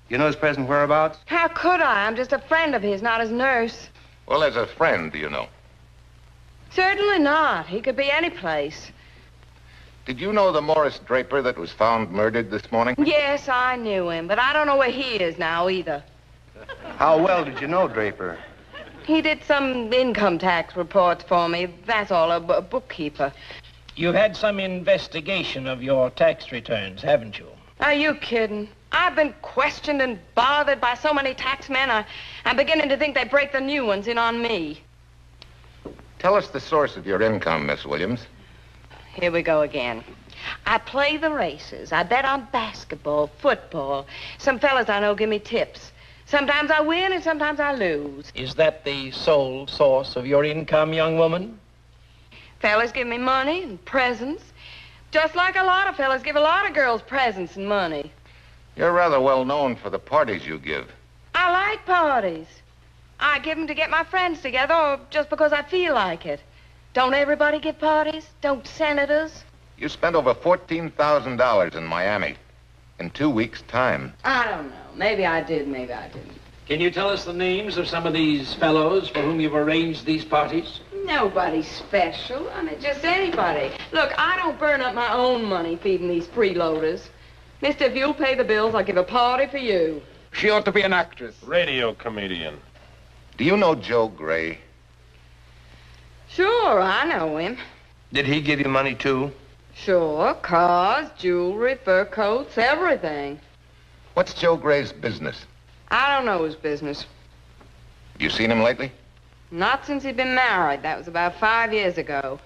You know his present whereabouts? How could I? I'm just a friend of his, not his nurse. Well, as a friend, do you know? Certainly not. He could be any place. Did you know the Morris Draper that was found murdered this morning? Yes, I knew him, but I don't know where he is now either. How well did you know Draper? He did some income tax reports for me. That's all, a bookkeeper. You've had some investigation of your tax returns, haven't you? Are you kidding? I've been questioned and bothered by so many taxmen, I'm beginning to think they break the new ones in on me. Tell us the source of your income, Miss Williams. Here we go again. I play the races. I bet on basketball, football. Some fellas I know give me tips. Sometimes I win and sometimes I lose. Is that the sole source of your income, young woman? Fellas give me money and presents. Just like a lot of fellas give a lot of girls presents and money. You're rather well known for the parties you give. I like parties. I give them to get my friends together or just because I feel like it. Don't everybody give parties? Don't senators? You spent over $14,000 in Miami in 2 weeks' time. I don't know. Maybe I did, maybe I didn't. Can you tell us the names of some of these fellows for whom you've arranged these parties? Nobody special. I mean, just anybody. Look, I don't burn up my own money feeding these freeloaders. Mister, if you'll pay the bills, I'll give a party for you. She ought to be an actress. Radio comedian. Do you know Joe Gray? Sure, I know him. Did he give you money, too? Sure, cars, jewelry, fur coats, everything. What's Joe Gray's business? I don't know his business. You seen him lately? Not since he'd been married. That was about 5 years ago.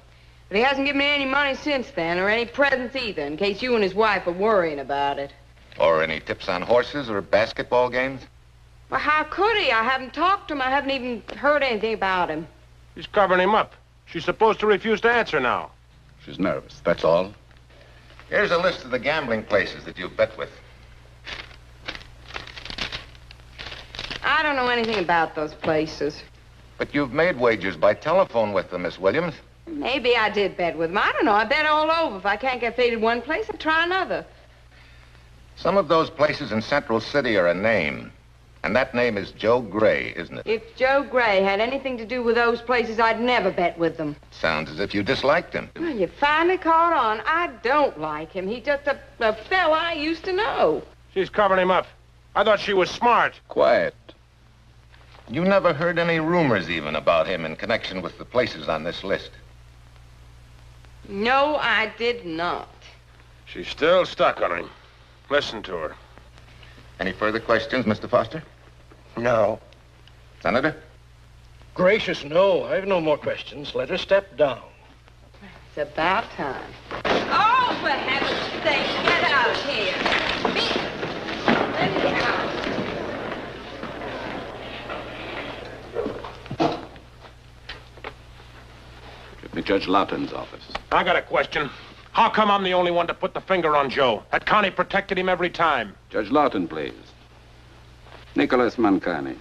But he hasn't given me any money since then, or any presents either, in case you and his wife are worrying about it. Or any tips on horses or basketball games? Well, how could he? I haven't talked to him. I haven't even heard anything about him. He's covering him up. She's supposed to refuse to answer now. She's nervous, that's all. Here's a list of the gambling places that you've bet with. I don't know anything about those places. But you've made wagers by telephone with them, Miss Williams. Maybe I did bet with them. I don't know. I bet all over. If I can't get paid at one place, I'll try another. Some of those places in Central City are a name. And that name is Joe Gray, isn't it? If Joe Gray had anything to do with those places, I'd never bet with them. Sounds as if you disliked him. Well, you finally caught on. I don't like him. He's just a fella I used to know. She's covering him up. I thought she was smart. Quiet. You never heard any rumors even about him in connection with the places on this list? No, I did not. She's still stuck on him. Listen to her. Any further questions, Mr. Foster? No. Senator? Gracious, no. I have no more questions. Let her step down. It's about time. Oh, for heaven's sake, get out of here. Let me out. Give me Judge Lawton's office. I got a question. How come I'm the only one to put the finger on Joe? That Connie protected him every time. Judge Lawton, please. Nicholas Mancani.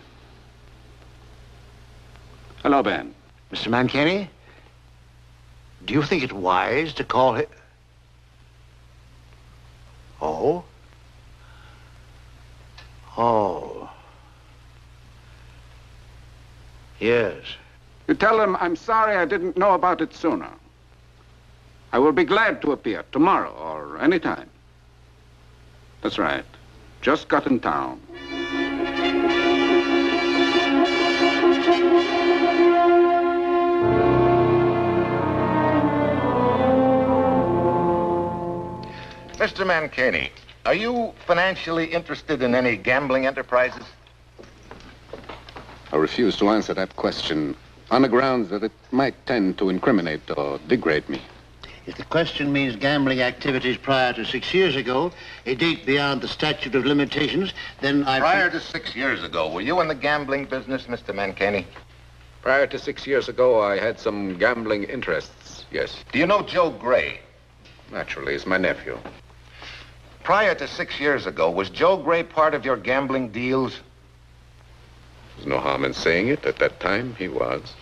Hello, Ben. Mr. Mancini, do you think it wise to call him? Oh? Oh. Yes. You tell him I'm sorry I didn't know about it sooner. I will be glad to appear tomorrow or any time. That's right. Just got in town. Mr. Mancini, are you financially interested in any gambling enterprises? I refuse to answer that question on the grounds that it might tend to incriminate or degrade me. If the question means gambling activities prior to 6 years ago, a date beyond the statute of limitations, then I... Prior to 6 years ago, were you in the gambling business, Mr. Mancini? Prior to 6 years ago, I had some gambling interests, yes. Do you know Joe Gray? Naturally, he's my nephew. Prior to 6 years ago, was Joe Gray part of your gambling deals? There's no harm in saying it. At that time, he was.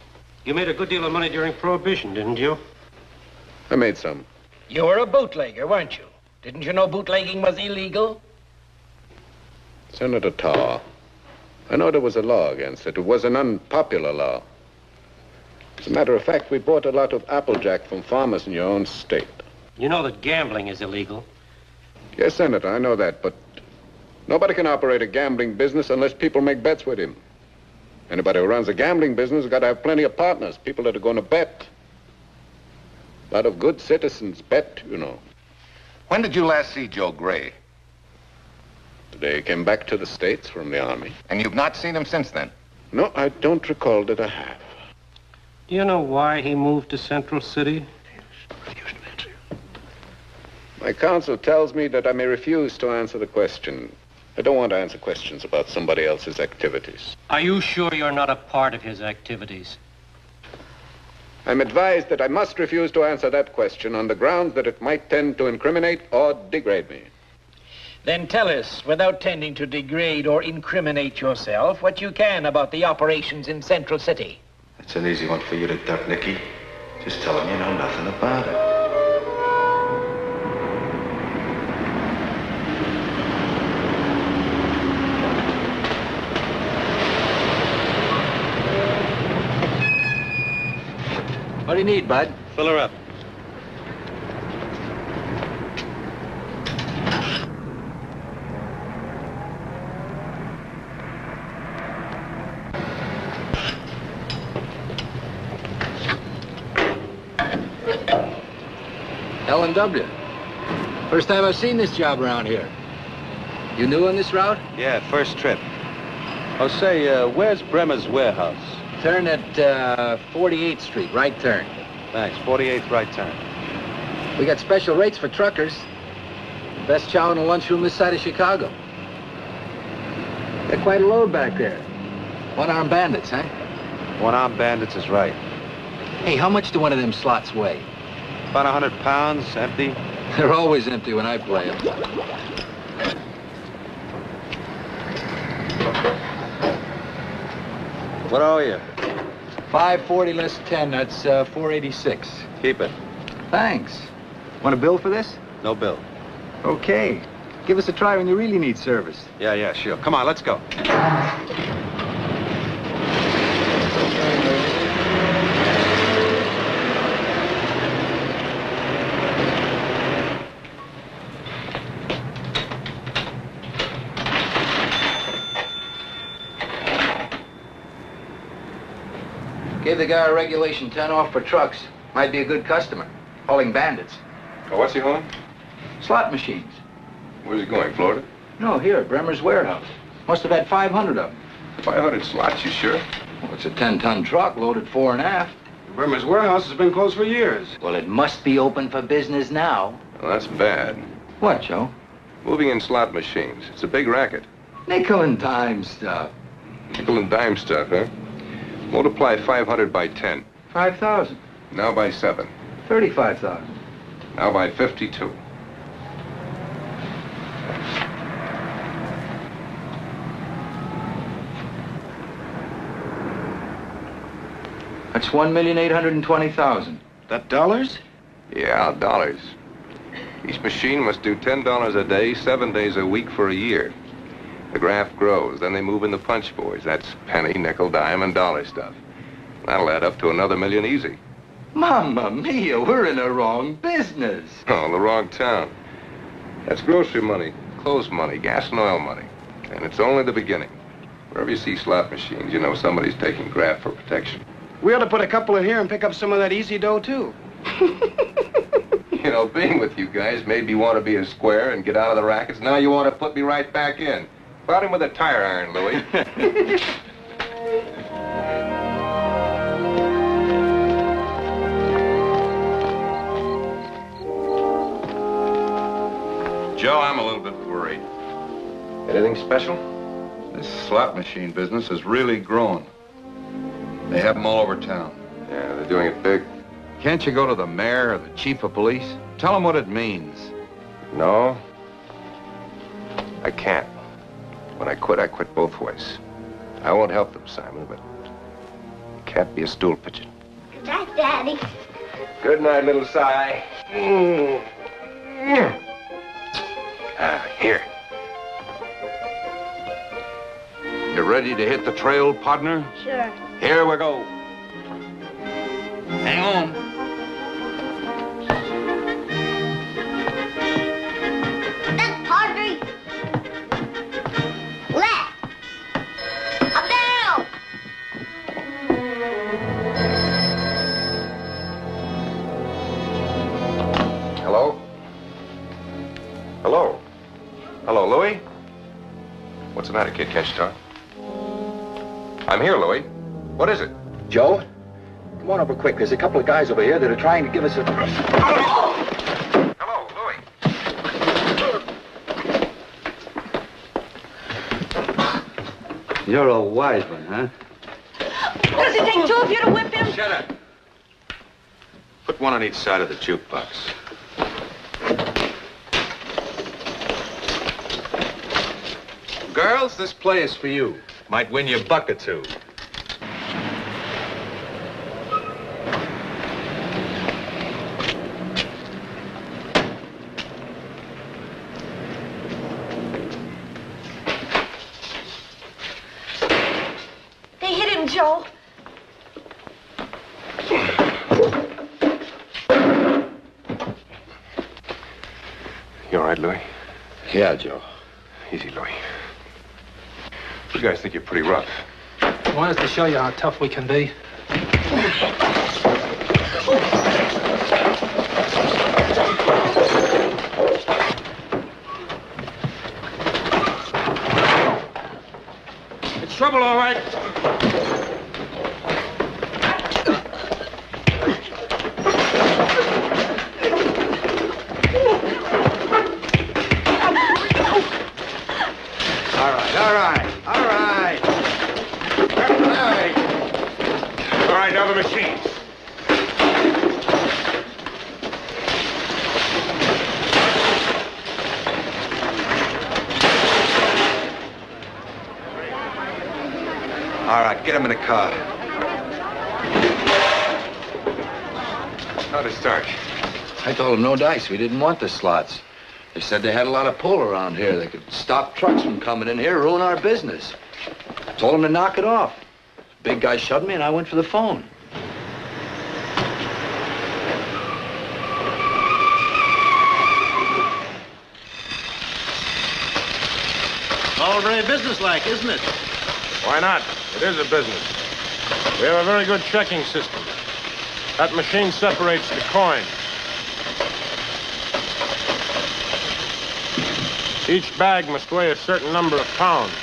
You made a good deal of money during Prohibition, didn't you? I made some. You were a bootlegger, weren't you? Didn't you know bootlegging was illegal? Senator Tarr, I know there was a law against it. It was an unpopular law. As a matter of fact, we bought a lot of applejack from farmers in your own state. You know that gambling is illegal. Yes, Senator, I know that, but nobody can operate a gambling business unless people make bets with him. Anybody who runs a gambling business has got to have plenty of partners, people that are going to bet. A lot of good citizens bet, you know. When did you last see Joe Gray? The day he came back to the States from the Army. And you've not seen him since then? No, I don't recall that I have. Do you know why he moved to Central City? My counsel tells me that I may refuse to answer the question. I don't want to answer questions about somebody else's activities. Are you sure you're not a part of his activities? I'm advised that I must refuse to answer that question on the grounds that it might tend to incriminate or degrade me. Then tell us, without tending to degrade or incriminate yourself, what you can about the operations in Central City. That's an easy one for you to duck, Nicky. Just tell him you know nothing about it. What do you need, Bud? Fill her up. L&W. First time I've seen this job around here. You new on this route? Yeah, first trip. Oh, say, where's Bremer's warehouse? Turn at 48th Street, right turn. Thanks, 48th right turn. We got special rates for truckers. Best chow in the lunchroom this side of Chicago. Got quite a load back there. One-armed bandits, huh? One-armed bandits is right. Hey, how much do one of them slots weigh? About 100 pounds, empty. They're always empty when I play them. What owe you? 540 less 10, that's 486. Keep it. Thanks. Want a bill for this? No bill. Okay. Give us a try when you really need service. Yeah, sure. Come on, let's go. Gave the guy a regulation 10 off for trucks. Might be a good customer. Hauling bandits. Oh, what's he hauling? Slot machines. Where's he going, Florida? No, here at Bremer's warehouse. Must have had 500 of them. 500 slots, you sure? Well, it's a 10-ton truck loaded 4 1/2. Bremer's warehouse has been closed for years. Well, it must be open for business now. Well, that's bad. What, Joe? Moving in slot machines. It's a big racket. Nickel and dime stuff. Nickel and dime stuff, huh? Multiply 500 by 10. 5,000. Now by 7. 35,000. Now by 52. That's 1,820,000. That dollars? Yeah, dollars. Each machine must do $10 a day, 7 days a week for a year. The graph grows, then they move in the punch boards. That's penny, nickel, dime, and dollar stuff. That'll add up to another million easy. Mamma mia, we're in the wrong business. Oh, the wrong town. That's grocery money, clothes money, gas and oil money. And it's only the beginning. Wherever you see slot machines, you know somebody's taking graft for protection. We ought to put a couple in here and pick up some of that easy dough, too. You know, being with you guys made me want to be a square and get out of the rackets. Now you want to put me right back in. About him with a tire iron, Louie. Joe, I'm a little bit worried. Anything special? This slot machine business has really grown. They have them all over town. Yeah, they're doing it big. Can't you go to the mayor or the chief of police? Tell them what it means. No. I can't. When I quit both ways. I won't help them, Simon, but can't be a stool pigeon. Good night, Daddy. Good night, little Si. Here. You ready to hit the trail, partner? Sure. Here we go. Hang on. Left, Padre. Left. Up, down. Hello? Hello? Hello, Louie? What's the matter, kid? Can't you talk? I'm here, Louie. What is it? Joe, come on over quick. There's a couple of guys over here that are trying to give us a... Hello, Louie. You're a wise one, huh? Does it take 2 of you to whip him? Shut up. Put one on each side of the jukebox. Girls, this play is for you. Might win you a buck or two. They hit him, Joe. You all right, Louie? Yeah, Joe. Easy, Louie. You guys think you're pretty rough. I want us to show you how tough we can be. trouble, all right. All right. All right, now the machines. All right, get him in the car. How'd it start? I told them no dice. We didn't want the slots. They said they had a lot of pull around here. They could stop trucks from coming in here, ruin our business. Told them to knock it off. Big guy shoved me, and I went for the phone. All very businesslike, isn't it? Why not? It is a business. We have a very good checking system. That machine separates the coin. Each bag must weigh a certain number of pounds.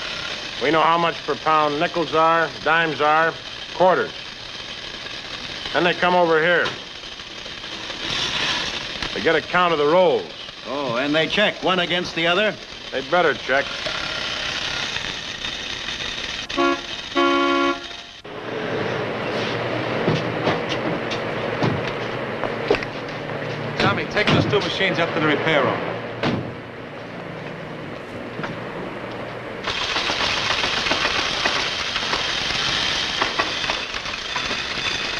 We know how much per pound nickels are, dimes are, quarters. Then they come over here. They get a count of the rolls. Oh, and they check one against the other? They'd better check. Tommy, take those two machines up to the repair room.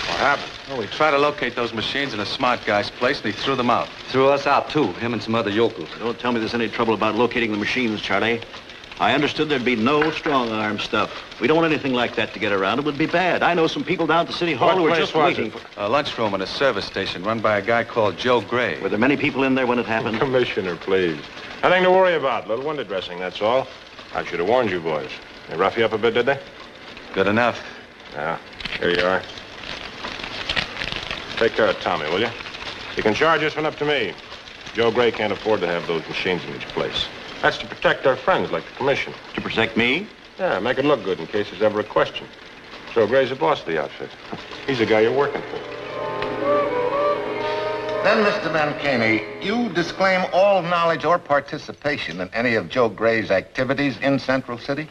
What happened? Well, we tried to locate those machines in a smart guy's place, and he threw them out. Threw us out, too, him and some other yokels. Don't tell me there's any trouble about locating the machines, Charlie. I understood there'd be no strong-arm stuff. We don't want anything like that to get around. It would be bad. I know some people down at the city hall who are just waiting for... A lunchroom at a service station run by a guy called Joe Gray. Were there many people in there when it happened? Commissioner, please. Nothing to worry about. Little window dressing, that's all. I should have warned you boys. They rough you up a bit, did they? Good enough. Yeah, here you are. Take care of Tommy, will you? You can charge this one up to me. Joe Gray can't afford to have those machines in each place. That's to protect our friends like the commission. To protect me? Yeah, make it look good in case there's ever a question. Joe Gray's the boss of the outfit. He's the guy you're working for. Then, Mr. Mancini, you disclaim all knowledge or participation in any of Joe Gray's activities in Central City?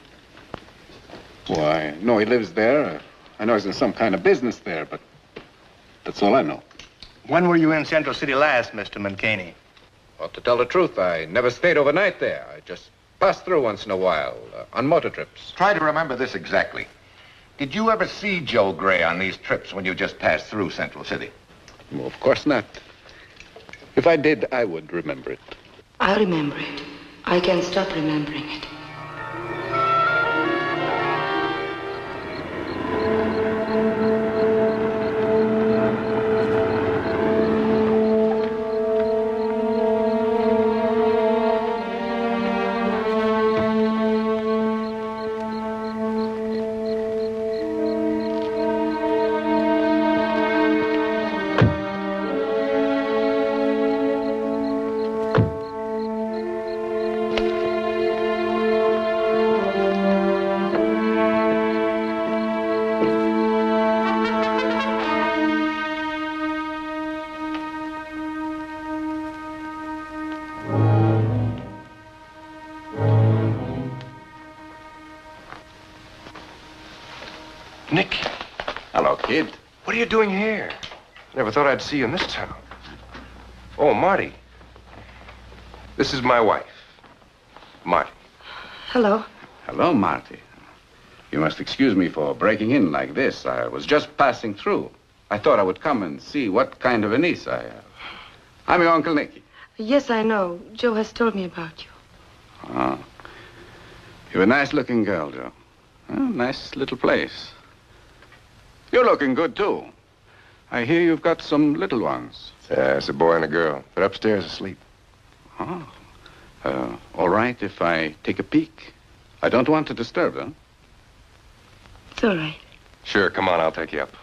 Why, no, he lives there. I know he's in some kind of business there, but that's all I know. When were you in Central City last, Mr. Mancini? Well, to tell the truth, I never stayed overnight there. I just passed through once in a while, on motor trips. Try to remember this exactly. Did you ever see Joe Gray on these trips when you just passed through Central City? Well, of course not. If I did, I would remember it. I remember it. I can't stop remembering it. Nick. Hello, kid. What are you doing here? Never thought I'd see you in this town. Oh, Marty. This is my wife, Marty. Hello. Hello, Marty. You must excuse me for breaking in like this. I was just passing through. I thought I would come and see what kind of a niece I have. I'm your Uncle Nicky. Yes, I know. Joe has told me about you. Oh. You're a nice-looking girl, Joe. Oh, nice little place. You're looking good, too. I hear you've got some little ones. Yeah, it's a boy and a girl. They're upstairs asleep. Oh. All right if I take a peek. I don't want to disturb them. It's all right. Sure, come on, I'll take you up.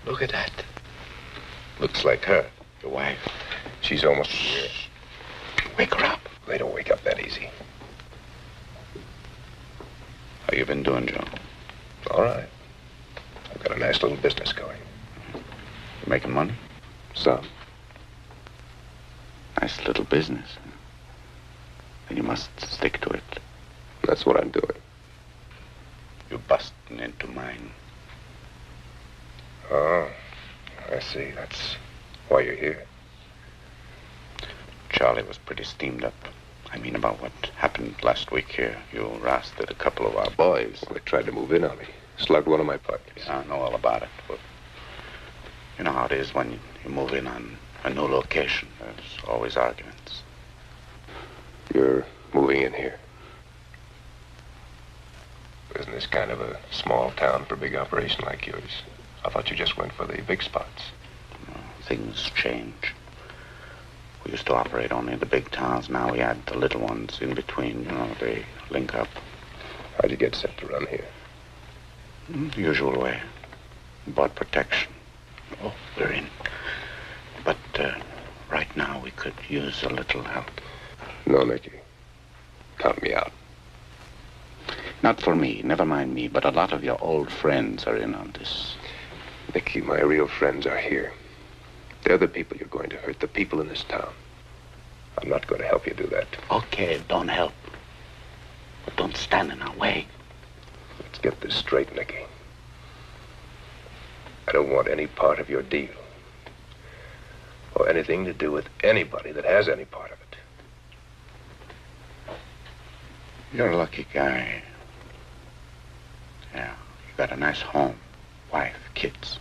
Look at that. Looks like her, your wife. She's almost here. Wake her up. They don't wake up that easy. How you been doing, Joe? All right. I've got a nice little business going. You making money? Some. Nice little business. And you must stick to it. That's what I'm doing. You're busting into mine. Oh, I see. That's why you're here. Charlie was pretty steamed up. I mean, about what happened last week here. You rousted a couple of our boys. They tried to move in on me. Slugged one of my partners. I know all about it, but you know how it is when you move in on a new location. There's always arguments. You're moving in here. Isn't this kind of a small town for a big operation like yours? I thought you just went for the big spots. Things change. We used to operate only in the big towns. Now we add the little ones in between. You know, they link up. How'd you get set to run here? The usual way. Bought protection. Oh, we're in. But right now we could use a little help. No, Nicky. Count me out. Not for me, never mind me, but a lot of your old friends are in on this. Nicky, my real friends are here. They're the people you're going to hurt, the people in this town. I'm not going to help you do that. Okay, don't help. But don't stand in our way. Let's get this straight, Nicky. I don't want any part of your deal. Or anything to do with anybody that has any part of it. You're a lucky guy. Yeah, you got a nice home, wife, kids.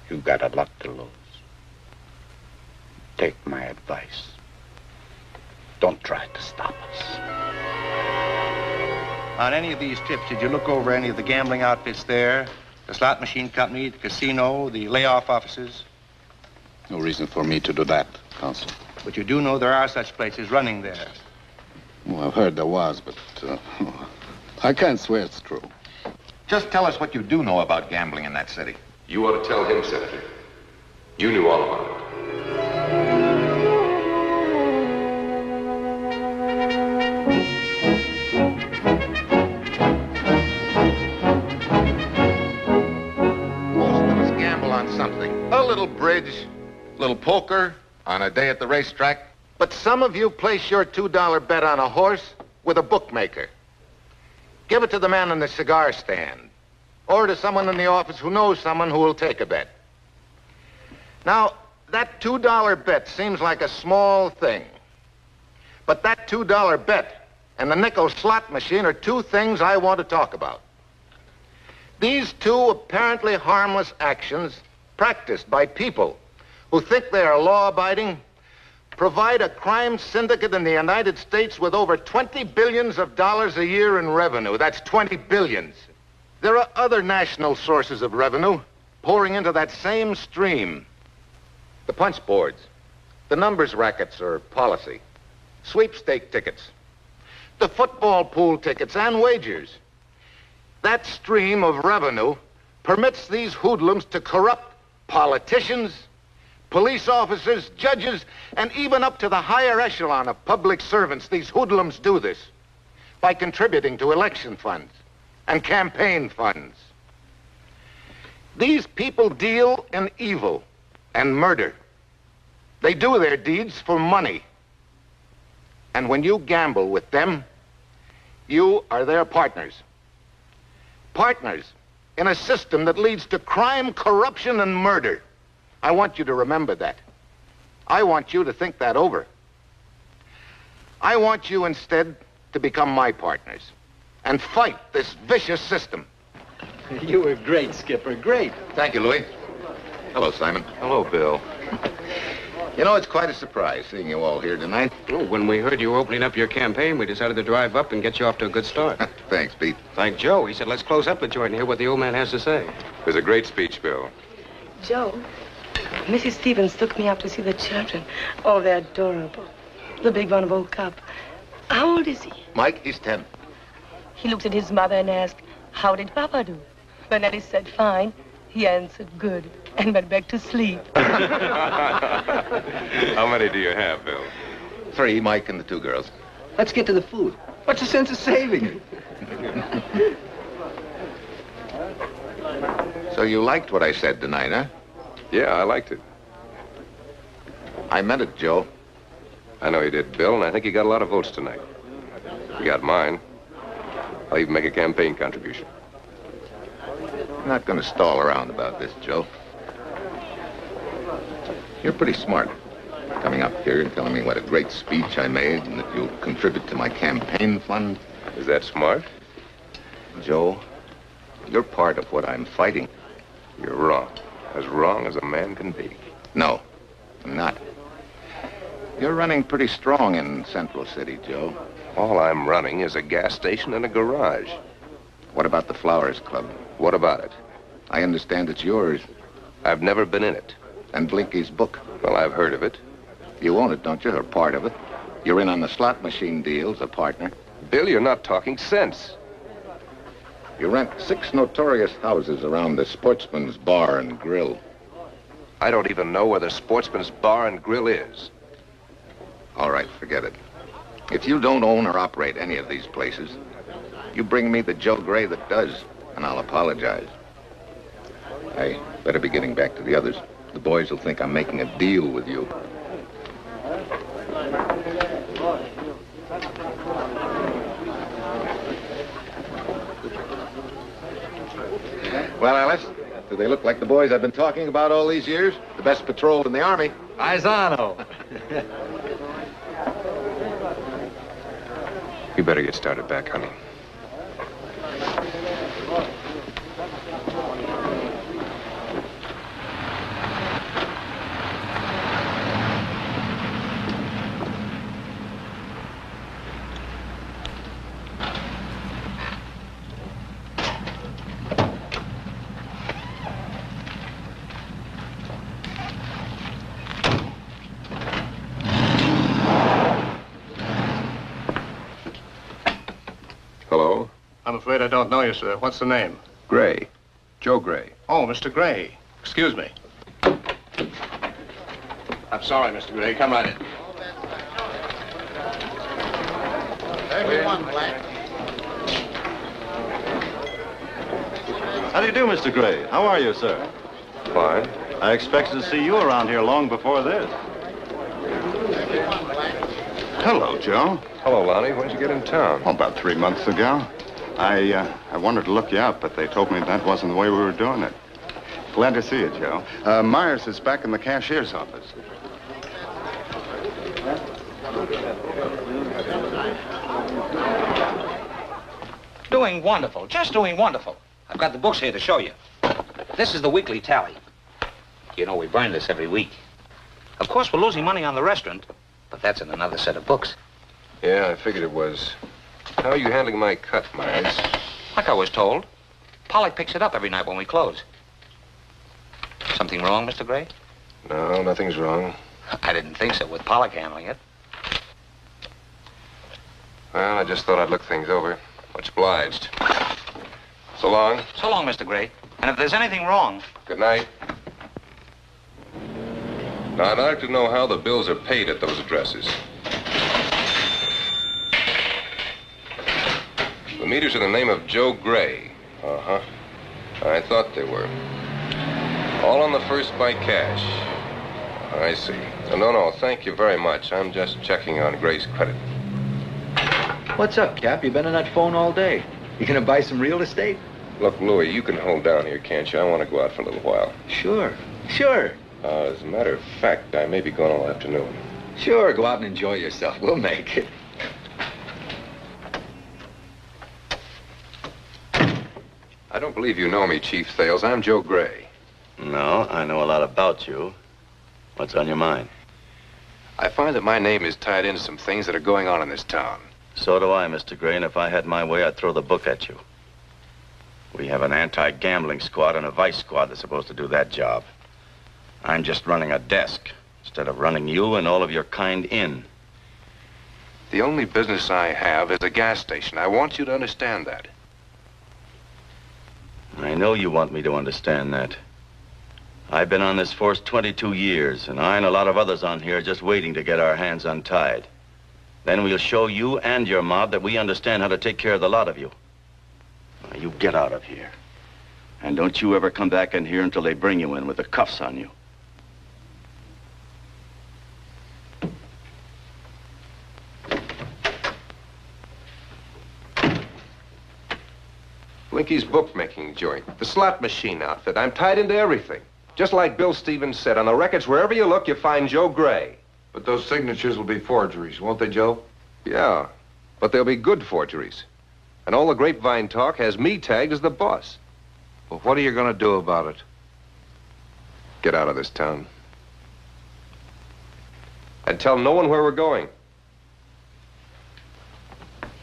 You got a lot to lose. Take my advice. Don't try to stop us. On any of these trips, did you look over any of the gambling outfits there? The slot machine company, the casino, the layoff offices? No reason for me to do that, Counsel. But you do know there are such places running there. Well, I've heard there was, but I can't swear it's true. Just tell us what you do know about gambling in that city. You ought to tell him, Senator. You knew all about it. Most of us gamble on something. A little bridge, a little poker, on a day at the racetrack. But some of you place your $2 bet on a horse with a bookmaker. Give it to the man in the cigar stand, or to someone in the office who knows someone who will take a bet. Now, that $2 bet seems like a small thing. But that $2 bet and the nickel slot machine are two things I want to talk about. These two apparently harmless actions, practiced by people who think they are law-abiding, provide a crime syndicate in the United States with over $20 billion a year in revenue. That's 20 billions. There are other national sources of revenue pouring into that same stream. The punch boards, the numbers rackets or policy, sweepstake tickets, the football pool tickets and wagers. That stream of revenue permits these hoodlums to corrupt politicians, police officers, judges, and even up to the higher echelon of public servants. These hoodlums do this by contributing to election funds and campaign funds. These people deal in evil and murder. They do their deeds for money. And when you gamble with them, you are their partners. Partners in a system that leads to crime, corruption, and murder. I want you to remember that. I want you to think that over. I want you instead to become my partners and fight this vicious system. You were great, Skipper, great. Thank you, Louis. Hello, Simon. Hello, Bill. You know, it's quite a surprise seeing you all here tonight. Oh, when we heard you were opening up your campaign, we decided to drive up and get you off to a good start. Thanks, Pete. Thank Joe. He said, let's close up the joint and hear what the old man has to say. It was a great speech, Bill. Joe, Mrs. Stevens took me up to see the children. Oh, they're adorable. The big one of Old Cup. How old is he? Mike, he's 10. He looked at his mother and asked, how did Papa do? When Ellie said, fine, He answered good and went back to sleep. How many do you have, Bill? 3, Mike and the 2 girls. Let's get to the food. What's the sense of saving? So you liked what I said tonight, huh? Yeah, I liked it. I meant it, Joe. I know you did, Bill, and I think you got a lot of votes tonight. You got mine. I'll even make a campaign contribution. I'm not going to stall around about this, Joe. You're pretty smart. Coming up here and telling me what a great speech I made and that you'll contribute to my campaign fund. Is that smart? Joe, you're part of what I'm fighting. You're wrong. As wrong as a man can be. No, I'm not. You're running pretty strong in Central City, Joe. All I'm running is a gas station and a garage. What about the Flowers Club? What about it? I understand it's yours. I've never been in it. And Blinky's book? Well, I've heard of it. You own it, don't you, or part of it? You're in on the slot machine deals, a partner. Bill, you're not talking sense. You rent 6 notorious houses around the Sportsman's Bar and Grill. I don't even know where the Sportsman's Bar and Grill is. All right, forget it. If you don't own or operate any of these places, you bring me the Joe Gray that does, and I'll apologize. I better be getting back to the others. The boys will think I'm making a deal with you. Well, Alice, do they look like the boys I've been talking about all these years? The best patrol in the Army. Paisano. You better get started back, honey. Hello? I'm afraid I don't know you, sir. What's the name? Gray. Joe Gray. Oh, Mr. Gray. Excuse me. I'm sorry, Mr. Gray. Come right in. Everyone, Black. How do you do, Mr. Gray? How are you, sir? Fine. I expected to see you around here long before this. Hello, Joe. Hello, Lonnie. When'd you get in town? Oh, about 3 months ago. I wanted to look you up, but they told me that wasn't the way we were doing it. Glad to see you, Joe. Myers is back in the cashier's office. Doing wonderful, just doing wonderful. I've got the books here to show you. This is the weekly tally. You know, we burn this every week. Of course, we're losing money on the restaurant, but that's in another set of books. Yeah, I figured it was. How are you handling my cut, Myers? Like I was told. Pollock picks it up every night when we close. Something wrong, Mr. Gray? No, nothing's wrong. I didn't think so with Pollock handling it. Well, I just thought I'd look things over. Much obliged. So long. So long, Mr. Gray. And if there's anything wrong... Good night. Now, I'd like to know how the bills are paid at those addresses. The meters are in the name of Joe Gray. Uh-huh. I thought they were. All on the first by cash. I see. No, thank you very much. I'm just checking on Gray's credit. What's up, Cap? You've been on that phone all day. You gonna buy some real estate? Look, Louie, you can hold down here, can't you? I want to go out for a little while. Sure. As a matter of fact, I may be gone all afternoon. Sure, go out and enjoy yourself. We'll make it. I don't believe you know me, Chief Thales. I'm Joe Gray. No, I know a lot about you. What's on your mind? I find that my name is tied into some things that are going on in this town. So do I, Mr. Gray, and if I had my way, I'd throw the book at you. We have an anti-gambling squad and a vice squad that's supposed to do that job. I'm just running a desk instead of running you and all of your kind in. The only business I have is a gas station. I want you to understand that. I know you want me to understand that. I've been on this force 22 years, and I and a lot of others on here are just waiting to get our hands untied. Then we'll show you and your mob that we understand how to take care of the lot of you. Now, you get out of here. And don't you ever come back in here until they bring you in with the cuffs on you. Blinky's bookmaking joint, the slot machine outfit. I'm tied into everything. Just like Bill Stevens said, on the records, wherever you look, you find Joe Gray. But those signatures will be forgeries, won't they, Joe? Yeah, but they'll be good forgeries. And all the grapevine talk has me tagged as the boss. Well, what are you going to do about it? Get out of this town. And tell no one where we're going.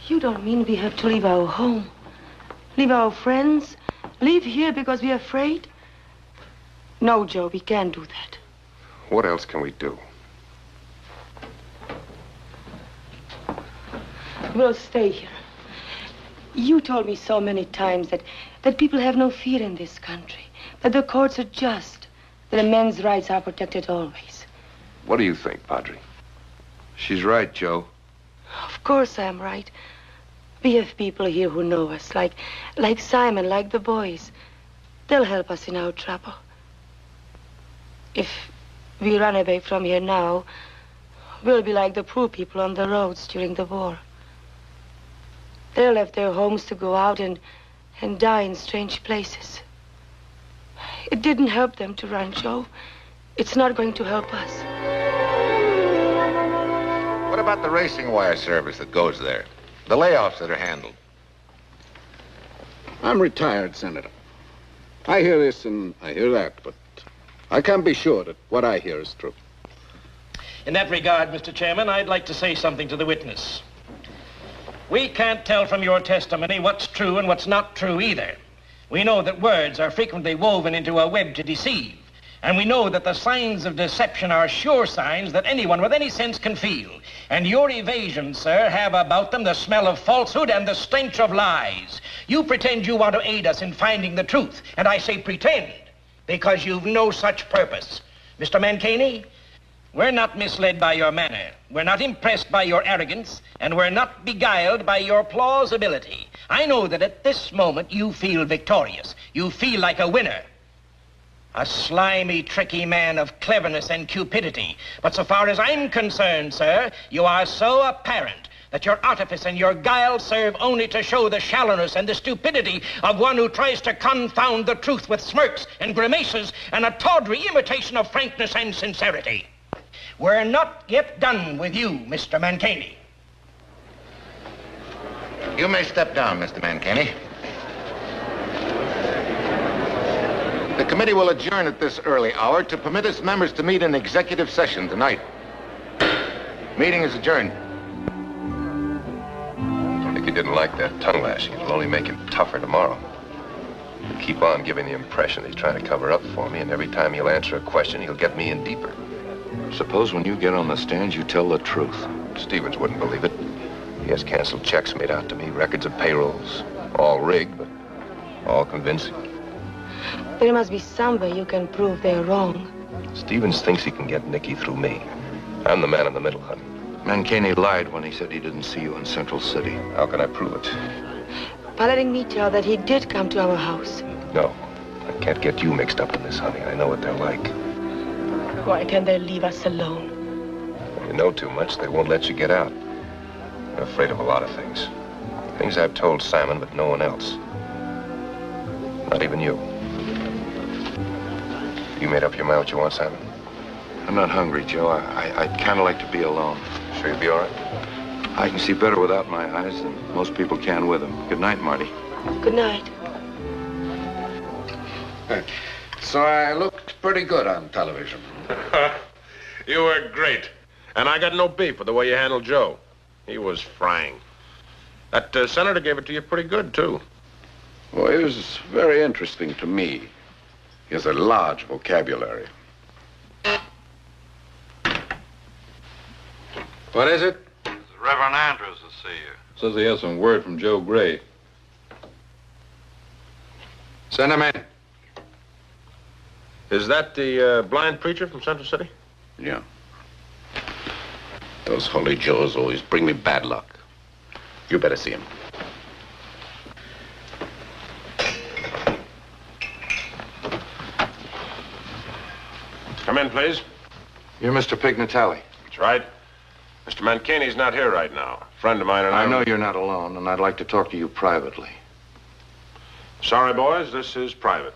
You don't mean we have to leave our home? Leave our friends? Leave here because we're afraid? No, Joe, we can't do that. What else can we do? We'll stay here. You told me so many times that people have no fear in this country, that the courts are just, that a man's rights are protected always. What do you think, Padre? She's right, Joe. Of course I'm right. We have people here who know us, like Simon, like the boys. They'll help us in our trouble. If we run away from here now, we'll be like the poor people on the roads during the war. They left their homes to go out and die in strange places. It didn't help them to run, Joe. It's not going to help us. What about the racing wire service that goes there? The layoffs that are handled? I'm retired, Senator. I hear this and I hear that, but I can't be sure that what I hear is true. In that regard, Mr. Chairman, I'd like to say something to the witness. We can't tell from your testimony what's true and what's not true either. We know that words are frequently woven into a web to deceive. And we know that the signs of deception are sure signs that anyone with any sense can feel. And your evasions, sir, have about them the smell of falsehood and the stench of lies. You pretend you want to aid us in finding the truth. And I say pretend, because you've no such purpose. Mr. Mancini, we're not misled by your manner. We're not impressed by your arrogance. And we're not beguiled by your plausibility. I know that at this moment you feel victorious. You feel like a winner. A slimy, tricky man of cleverness and cupidity. But so far as I'm concerned, sir, you are so apparent that your artifice and your guile serve only to show the shallowness and the stupidity of one who tries to confound the truth with smirks and grimaces and a tawdry imitation of frankness and sincerity. We're not yet done with you, Mr. Mancini. You may step down, Mr. Mancini. The committee will adjourn at this early hour to permit its members to meet in executive session tonight. Meeting is adjourned. Nicky didn't like that tongue lashing. It'll only make him tougher tomorrow. He'll keep on giving the impression that he's trying to cover up for me, and every time he'll answer a question, he'll get me in deeper. Suppose when you get on the stand, you tell the truth. Stevens wouldn't believe it. He has canceled checks made out to me, records of payrolls. All rigged, but all convincing. There must be some way you can prove they're wrong. Stevens thinks he can get Nicky through me. I'm the man in the middle, honey. Mancini lied when he said he didn't see you in Central City. How can I prove it? By letting me tell that he did come to our house. No, I can't get you mixed up in this, honey. I know what they're like. Why can't they leave us alone? When you know too much, they won't let you get out. They're afraid of a lot of things. Things I've told Simon, but no one else. Not even you. You made up your mind what you want, Simon? I'm not hungry, Joe. I'd kind of like to be alone. Sure you'll be all right? I can see better without my eyes than most people can with them. Good night, Marty. Good night. So I looked pretty good on television. You were great. And I got no beef with the way you handled Joe. He was frying. That senator gave it to you pretty good, too. Well, he was very interesting to me. He has a large vocabulary. What is it? Reverend Andrews to see you. Says he has some word from Joe Gray. Send him in. Is that the blind preacher from Central City? Yeah. Those holy Joes always bring me bad luck. You better see him. Come in, please. You're Mr. Pignatelli. That's right. Mr. Mancini's not here right now. A friend of mine and I... I know you're not alone, and I'd like to talk to you privately. Sorry, boys, this is private.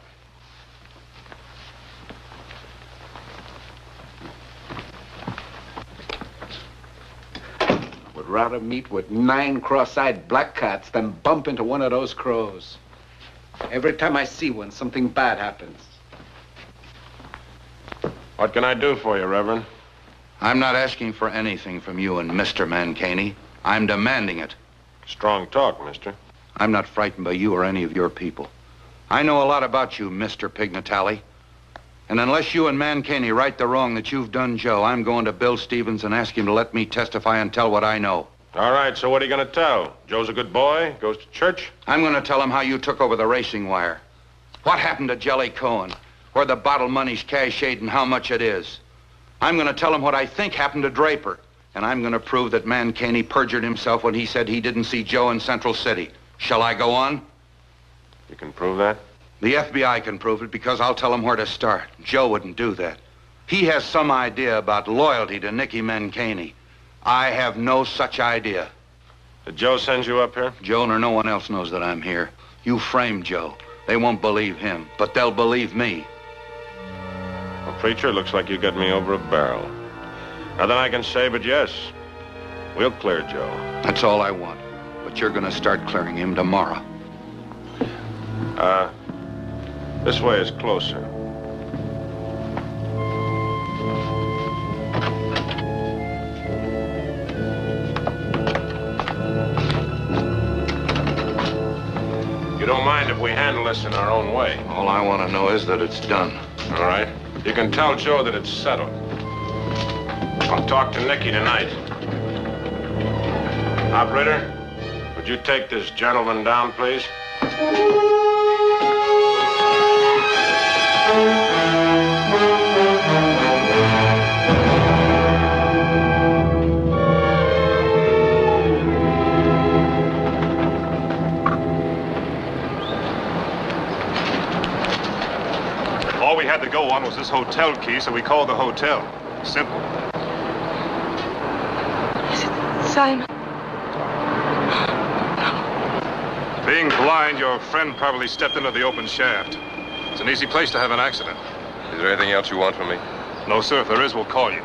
Would rather meet with 9 cross-eyed black cats than bump into one of those crows. Every time I see one, something bad happens. What can I do for you, Reverend? I'm not asking for anything from you and Mr. Mancini. I'm demanding it. Strong talk, mister. I'm not frightened by you or any of your people. I know a lot about you, Mr. Pignatelli. And unless you and Mancini right the wrong that you've done Joe, I'm going to Bill Stevens and ask him to let me testify and tell what I know. All right, so what are you going to tell? Joe's a good boy, goes to church? I'm going to tell him how you took over the racing wire. What happened to Jelly Cohen? Where the bottle money's cached and how much it is. I'm going to tell him what I think happened to Draper. And I'm going to prove that Mancini perjured himself when he said he didn't see Joe in Central City. Shall I go on? You can prove that? The FBI can prove it because I'll tell him where to start. Joe wouldn't do that. He has some idea about loyalty to Nicky Mancini. I have no such idea. Did Joe send you up here? Joe nor no one else knows that I'm here. You framed Joe. They won't believe him, but they'll believe me. Well, preacher, looks like you got me over a barrel. Nothing I can say but yes. We'll clear Joe. That's all I want. But you're gonna start clearing him tomorrow. This way is closer. You don't mind if we handle this in our own way? All I want to know is that it's done. All right. You can tell Joe that it's settled. I'll talk to Nicky tonight. Operator, would you take this gentleman down, please? All we had to go on was this hotel key, so we called the hotel. Simple. Is it Simon? Being blind, your friend probably stepped into the open shaft. It's an easy place to have an accident. Is there anything else you want from me? No, sir. If there is, we'll call you.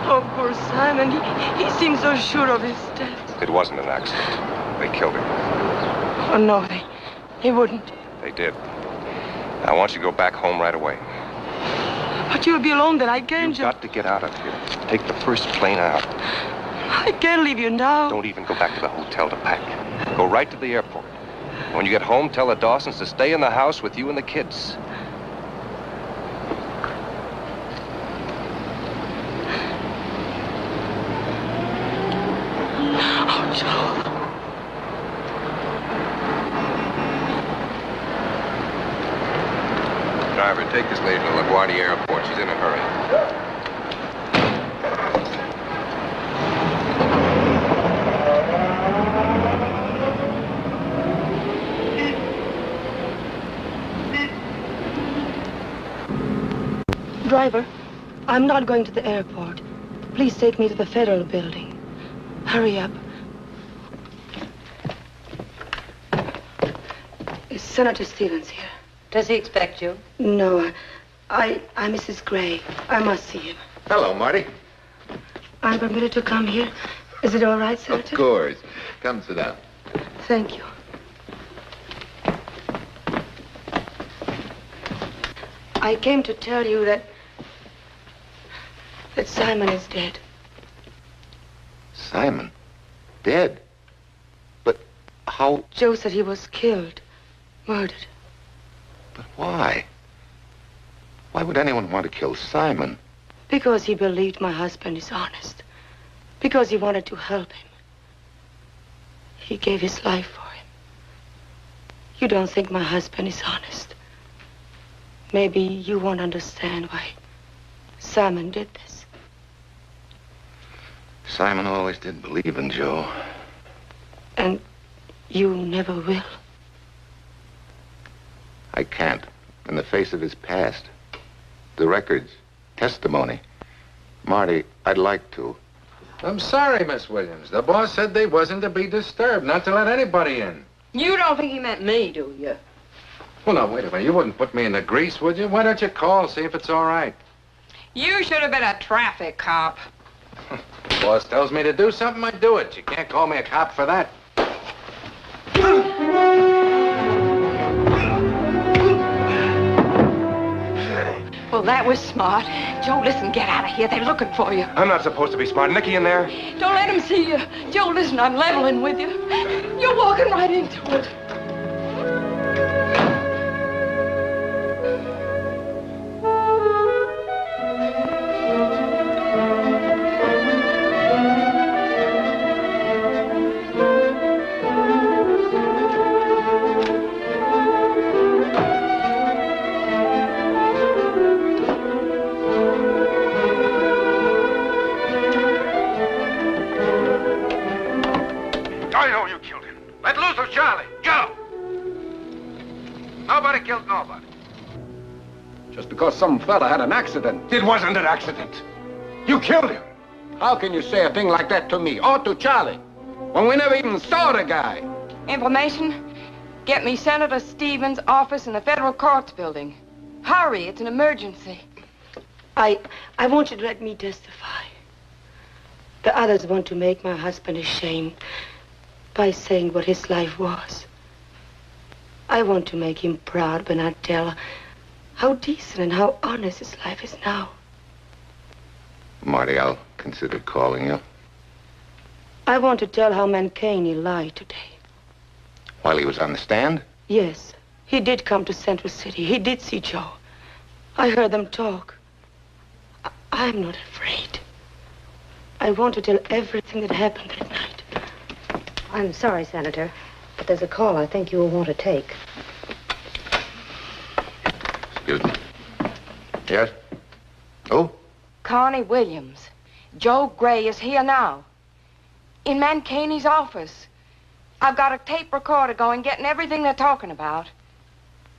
Oh, poor Simon. He seemed so sure of his death. It wasn't an accident. They killed him. Oh, no, they wouldn't. They did. I want you to go back home right away. But you'll be alone then. I can't. You've got to get out of here. Take the first plane out. I can't leave you now. Don't even go back to the hotel to pack. Go right to the airport. When you get home, tell the Dawsons to stay in the house with you and the kids. Oh, Joe. Driver, take this lady to LaGuardia Airport. She's in a hurry. Driver, I'm not going to the airport. Please take me to the Federal Building. Hurry up. Is Senator Stevens here? Does he expect you? No, I'm Mrs. Gray. I must see him. Hello, Marty. I'm permitted to come here. Is it all right, Senator? Of course. Come sit down. Thank you. I came to tell you that Simon is dead. Simon? Dead? But how? Joe said he was killed, murdered. But why? Why would anyone want to kill Simon? Because he believed my husband is honest. Because he wanted to help him. He gave his life for him. You don't think my husband is honest. Maybe you won't understand why Simon did this. Simon always did believe in Joe. And you never will. I can't, in the face of his past. The records, testimony. Marty, I'd like to. I'm sorry, Miss Williams. The boss said they wasn't to be disturbed, not to let anybody in. You don't think he meant me, do you? Well, now, wait a minute. You wouldn't put me in the grease, would you? Why don't you call, see if it's all right? You should have been a traffic cop. Boss tells me to do something, I do it. You can't call me a cop for that. Well, that was smart. Joe, listen, get out of here. They're looking for you. I'm not supposed to be smart. Nicky in there? Don't let them see you. Joe, listen, I'm leveling with you. You're walking right into it. Because some fella had an accident. It wasn't an accident. You killed him. How can you say a thing like that to me or to Charlie when we never even saw the guy? Information? Get me Senator Stevens' office in the federal courts building. Hurry, it's an emergency. I want you to let me testify. The others want to make my husband ashamed by saying what his life was. I want to make him proud when I tell how decent and how honest his life is now. Marty, I'll consider calling you. I want to tell how Mancini lied today. While he was on the stand? Yes. He did come to Central City. He did see Joe. I heard them talk. I'm not afraid. I want to tell everything that happened that night. I'm sorry, Senator, but there's a call I think you will want to take. Excuse me. Yes? Who? Connie Williams. Joe Gray is here now. In Mancini's office. I've got a tape recorder going, getting everything they're talking about.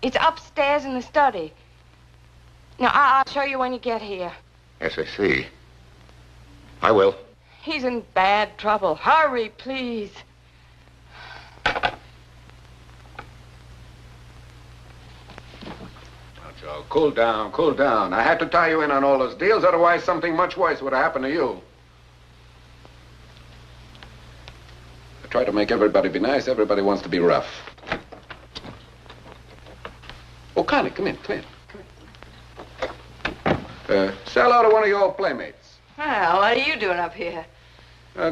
It's upstairs in the study. Now, I'll show you when you get here. Yes, I see. I will. He's in bad trouble. Hurry, please. Joe, cool down, cool down. I had to tie you in on all those deals, otherwise something much worse would have happened to you. I try to make everybody be nice. Everybody wants to be rough. Oh, Connie, come in, come in. Say hello to one of your old playmates. Well, what are you doing up here?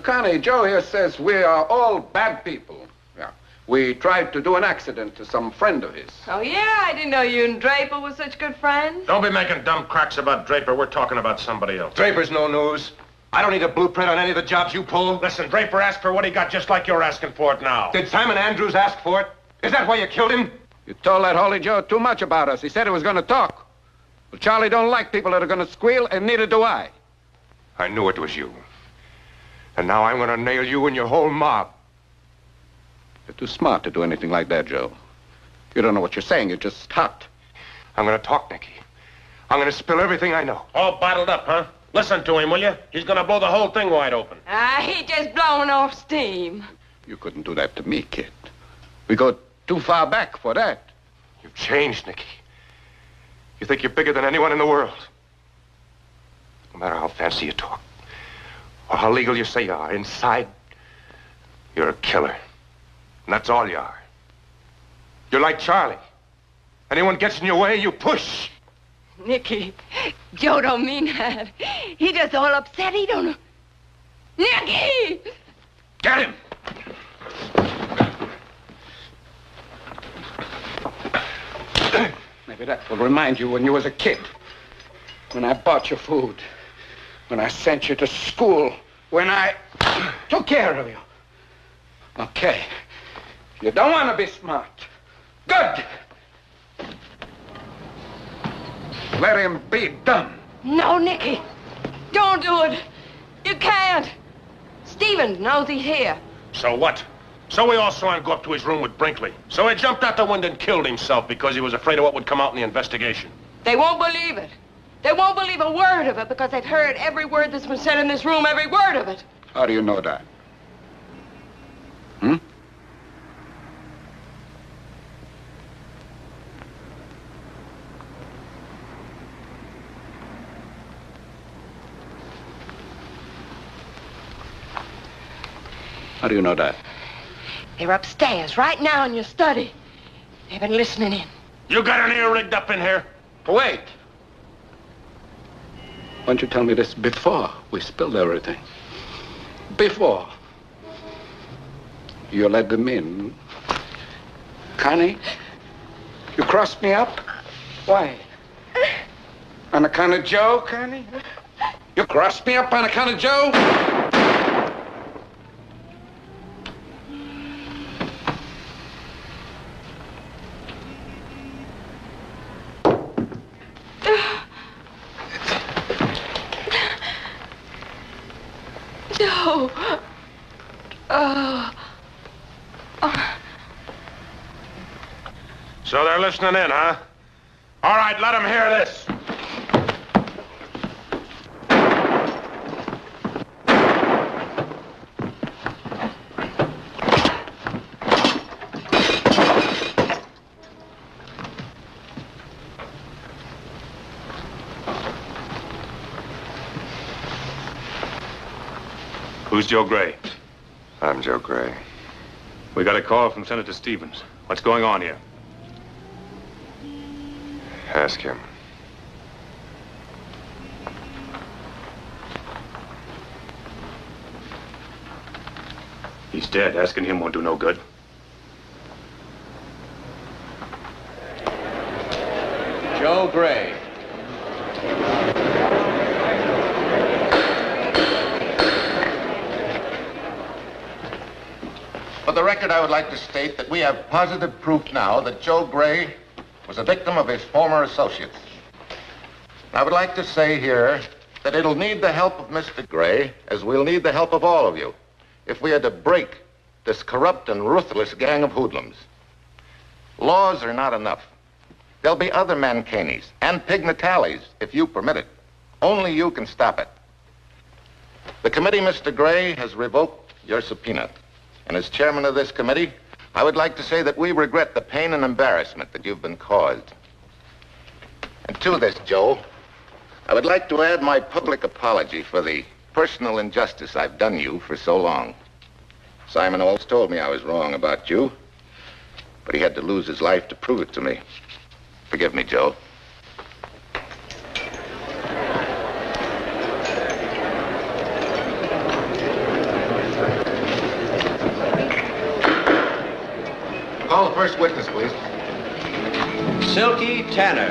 Connie, Joe here says we are all bad people. Yeah. We tried to do an accident to some friend of his. Oh, yeah? I didn't know you and Draper were such good friends. Don't be making dumb cracks about Draper. We're talking about somebody else. Draper's no news. I don't need a blueprint on any of the jobs you pull. Listen, Draper asked for what he got just like you're asking for it now. Did Simon Andrews ask for it? Is that why you killed him? You told that Holy Joe too much about us. He said he was going to talk. Well, Charlie don't like people that are going to squeal, and neither do I. I knew it was you. And now I'm going to nail you and your whole mob. You're too smart to do anything like that, Joe. You don't know what you're saying. You're just hot. I'm going to talk, Nicky. I'm going to spill everything I know. All bottled up, huh? Listen to him, will you? He's going to blow the whole thing wide open. He just blowing off steam. You couldn't do that to me, kid. We go too far back for that. You've changed, Nicky. You think you're bigger than anyone in the world. No matter how fancy you talk, or how legal you say you are, inside, you're a killer. And that's all you are. You're like Charlie. Anyone gets in your way, you push. Nicky, Joe don't mean that. He just all upset. He don't know. Nicky! Get him! Maybe that will remind you when you was a kid. When I bought your food. When I sent you to school. When I took care of you. Okay. You don't want to be smart. Good. Let him be done. No, Nicky. Don't do it. You can't. Stevens knows he's here. So what? So we all saw him go up to his room with Brinkley. So he jumped out the window and killed himself because he was afraid of what would come out in the investigation. They won't believe it. They won't believe a word of it because they've heard every word that's been said in this room, every word of it. How do you know that? Hmm? How do you know that? They're upstairs right now in your study. They've been listening in. You got an ear rigged up in here? Wait. Why don't you tell me this before we spilled everything? Before you let them in. Connie, you crossed me up? Why? On account of Joe, Connie? You crossed me up on account of Joe? No. So they're listening in, huh? All right, let them hear this. Who's Joe Gray? I'm Joe Gray. We got a call from Senator Stevens. What's going on here? Ask him. He's dead. Asking him won't do no good. Joe Gray. For the record, I would like to state that we have positive proof now that Joe Gray was a victim of his former associates. I would like to say here that it'll need the help of Mr. Gray, as we'll need the help of all of you, if we are to break this corrupt and ruthless gang of hoodlums. Laws are not enough. There'll be other Mancanis and Pig Natalis, if you permit it. Only you can stop it. The committee, Mr. Gray, has revoked your subpoena. And as chairman of this committee, I would like to say that we regret the pain and embarrassment that you've been caused. And to this, Joe, I would like to add my public apology for the personal injustice I've done you for so long. Simon always told me I was wrong about you, but he had to lose his life to prove it to me. Forgive me, Joe. Call the first witness, please. Silky Tanner.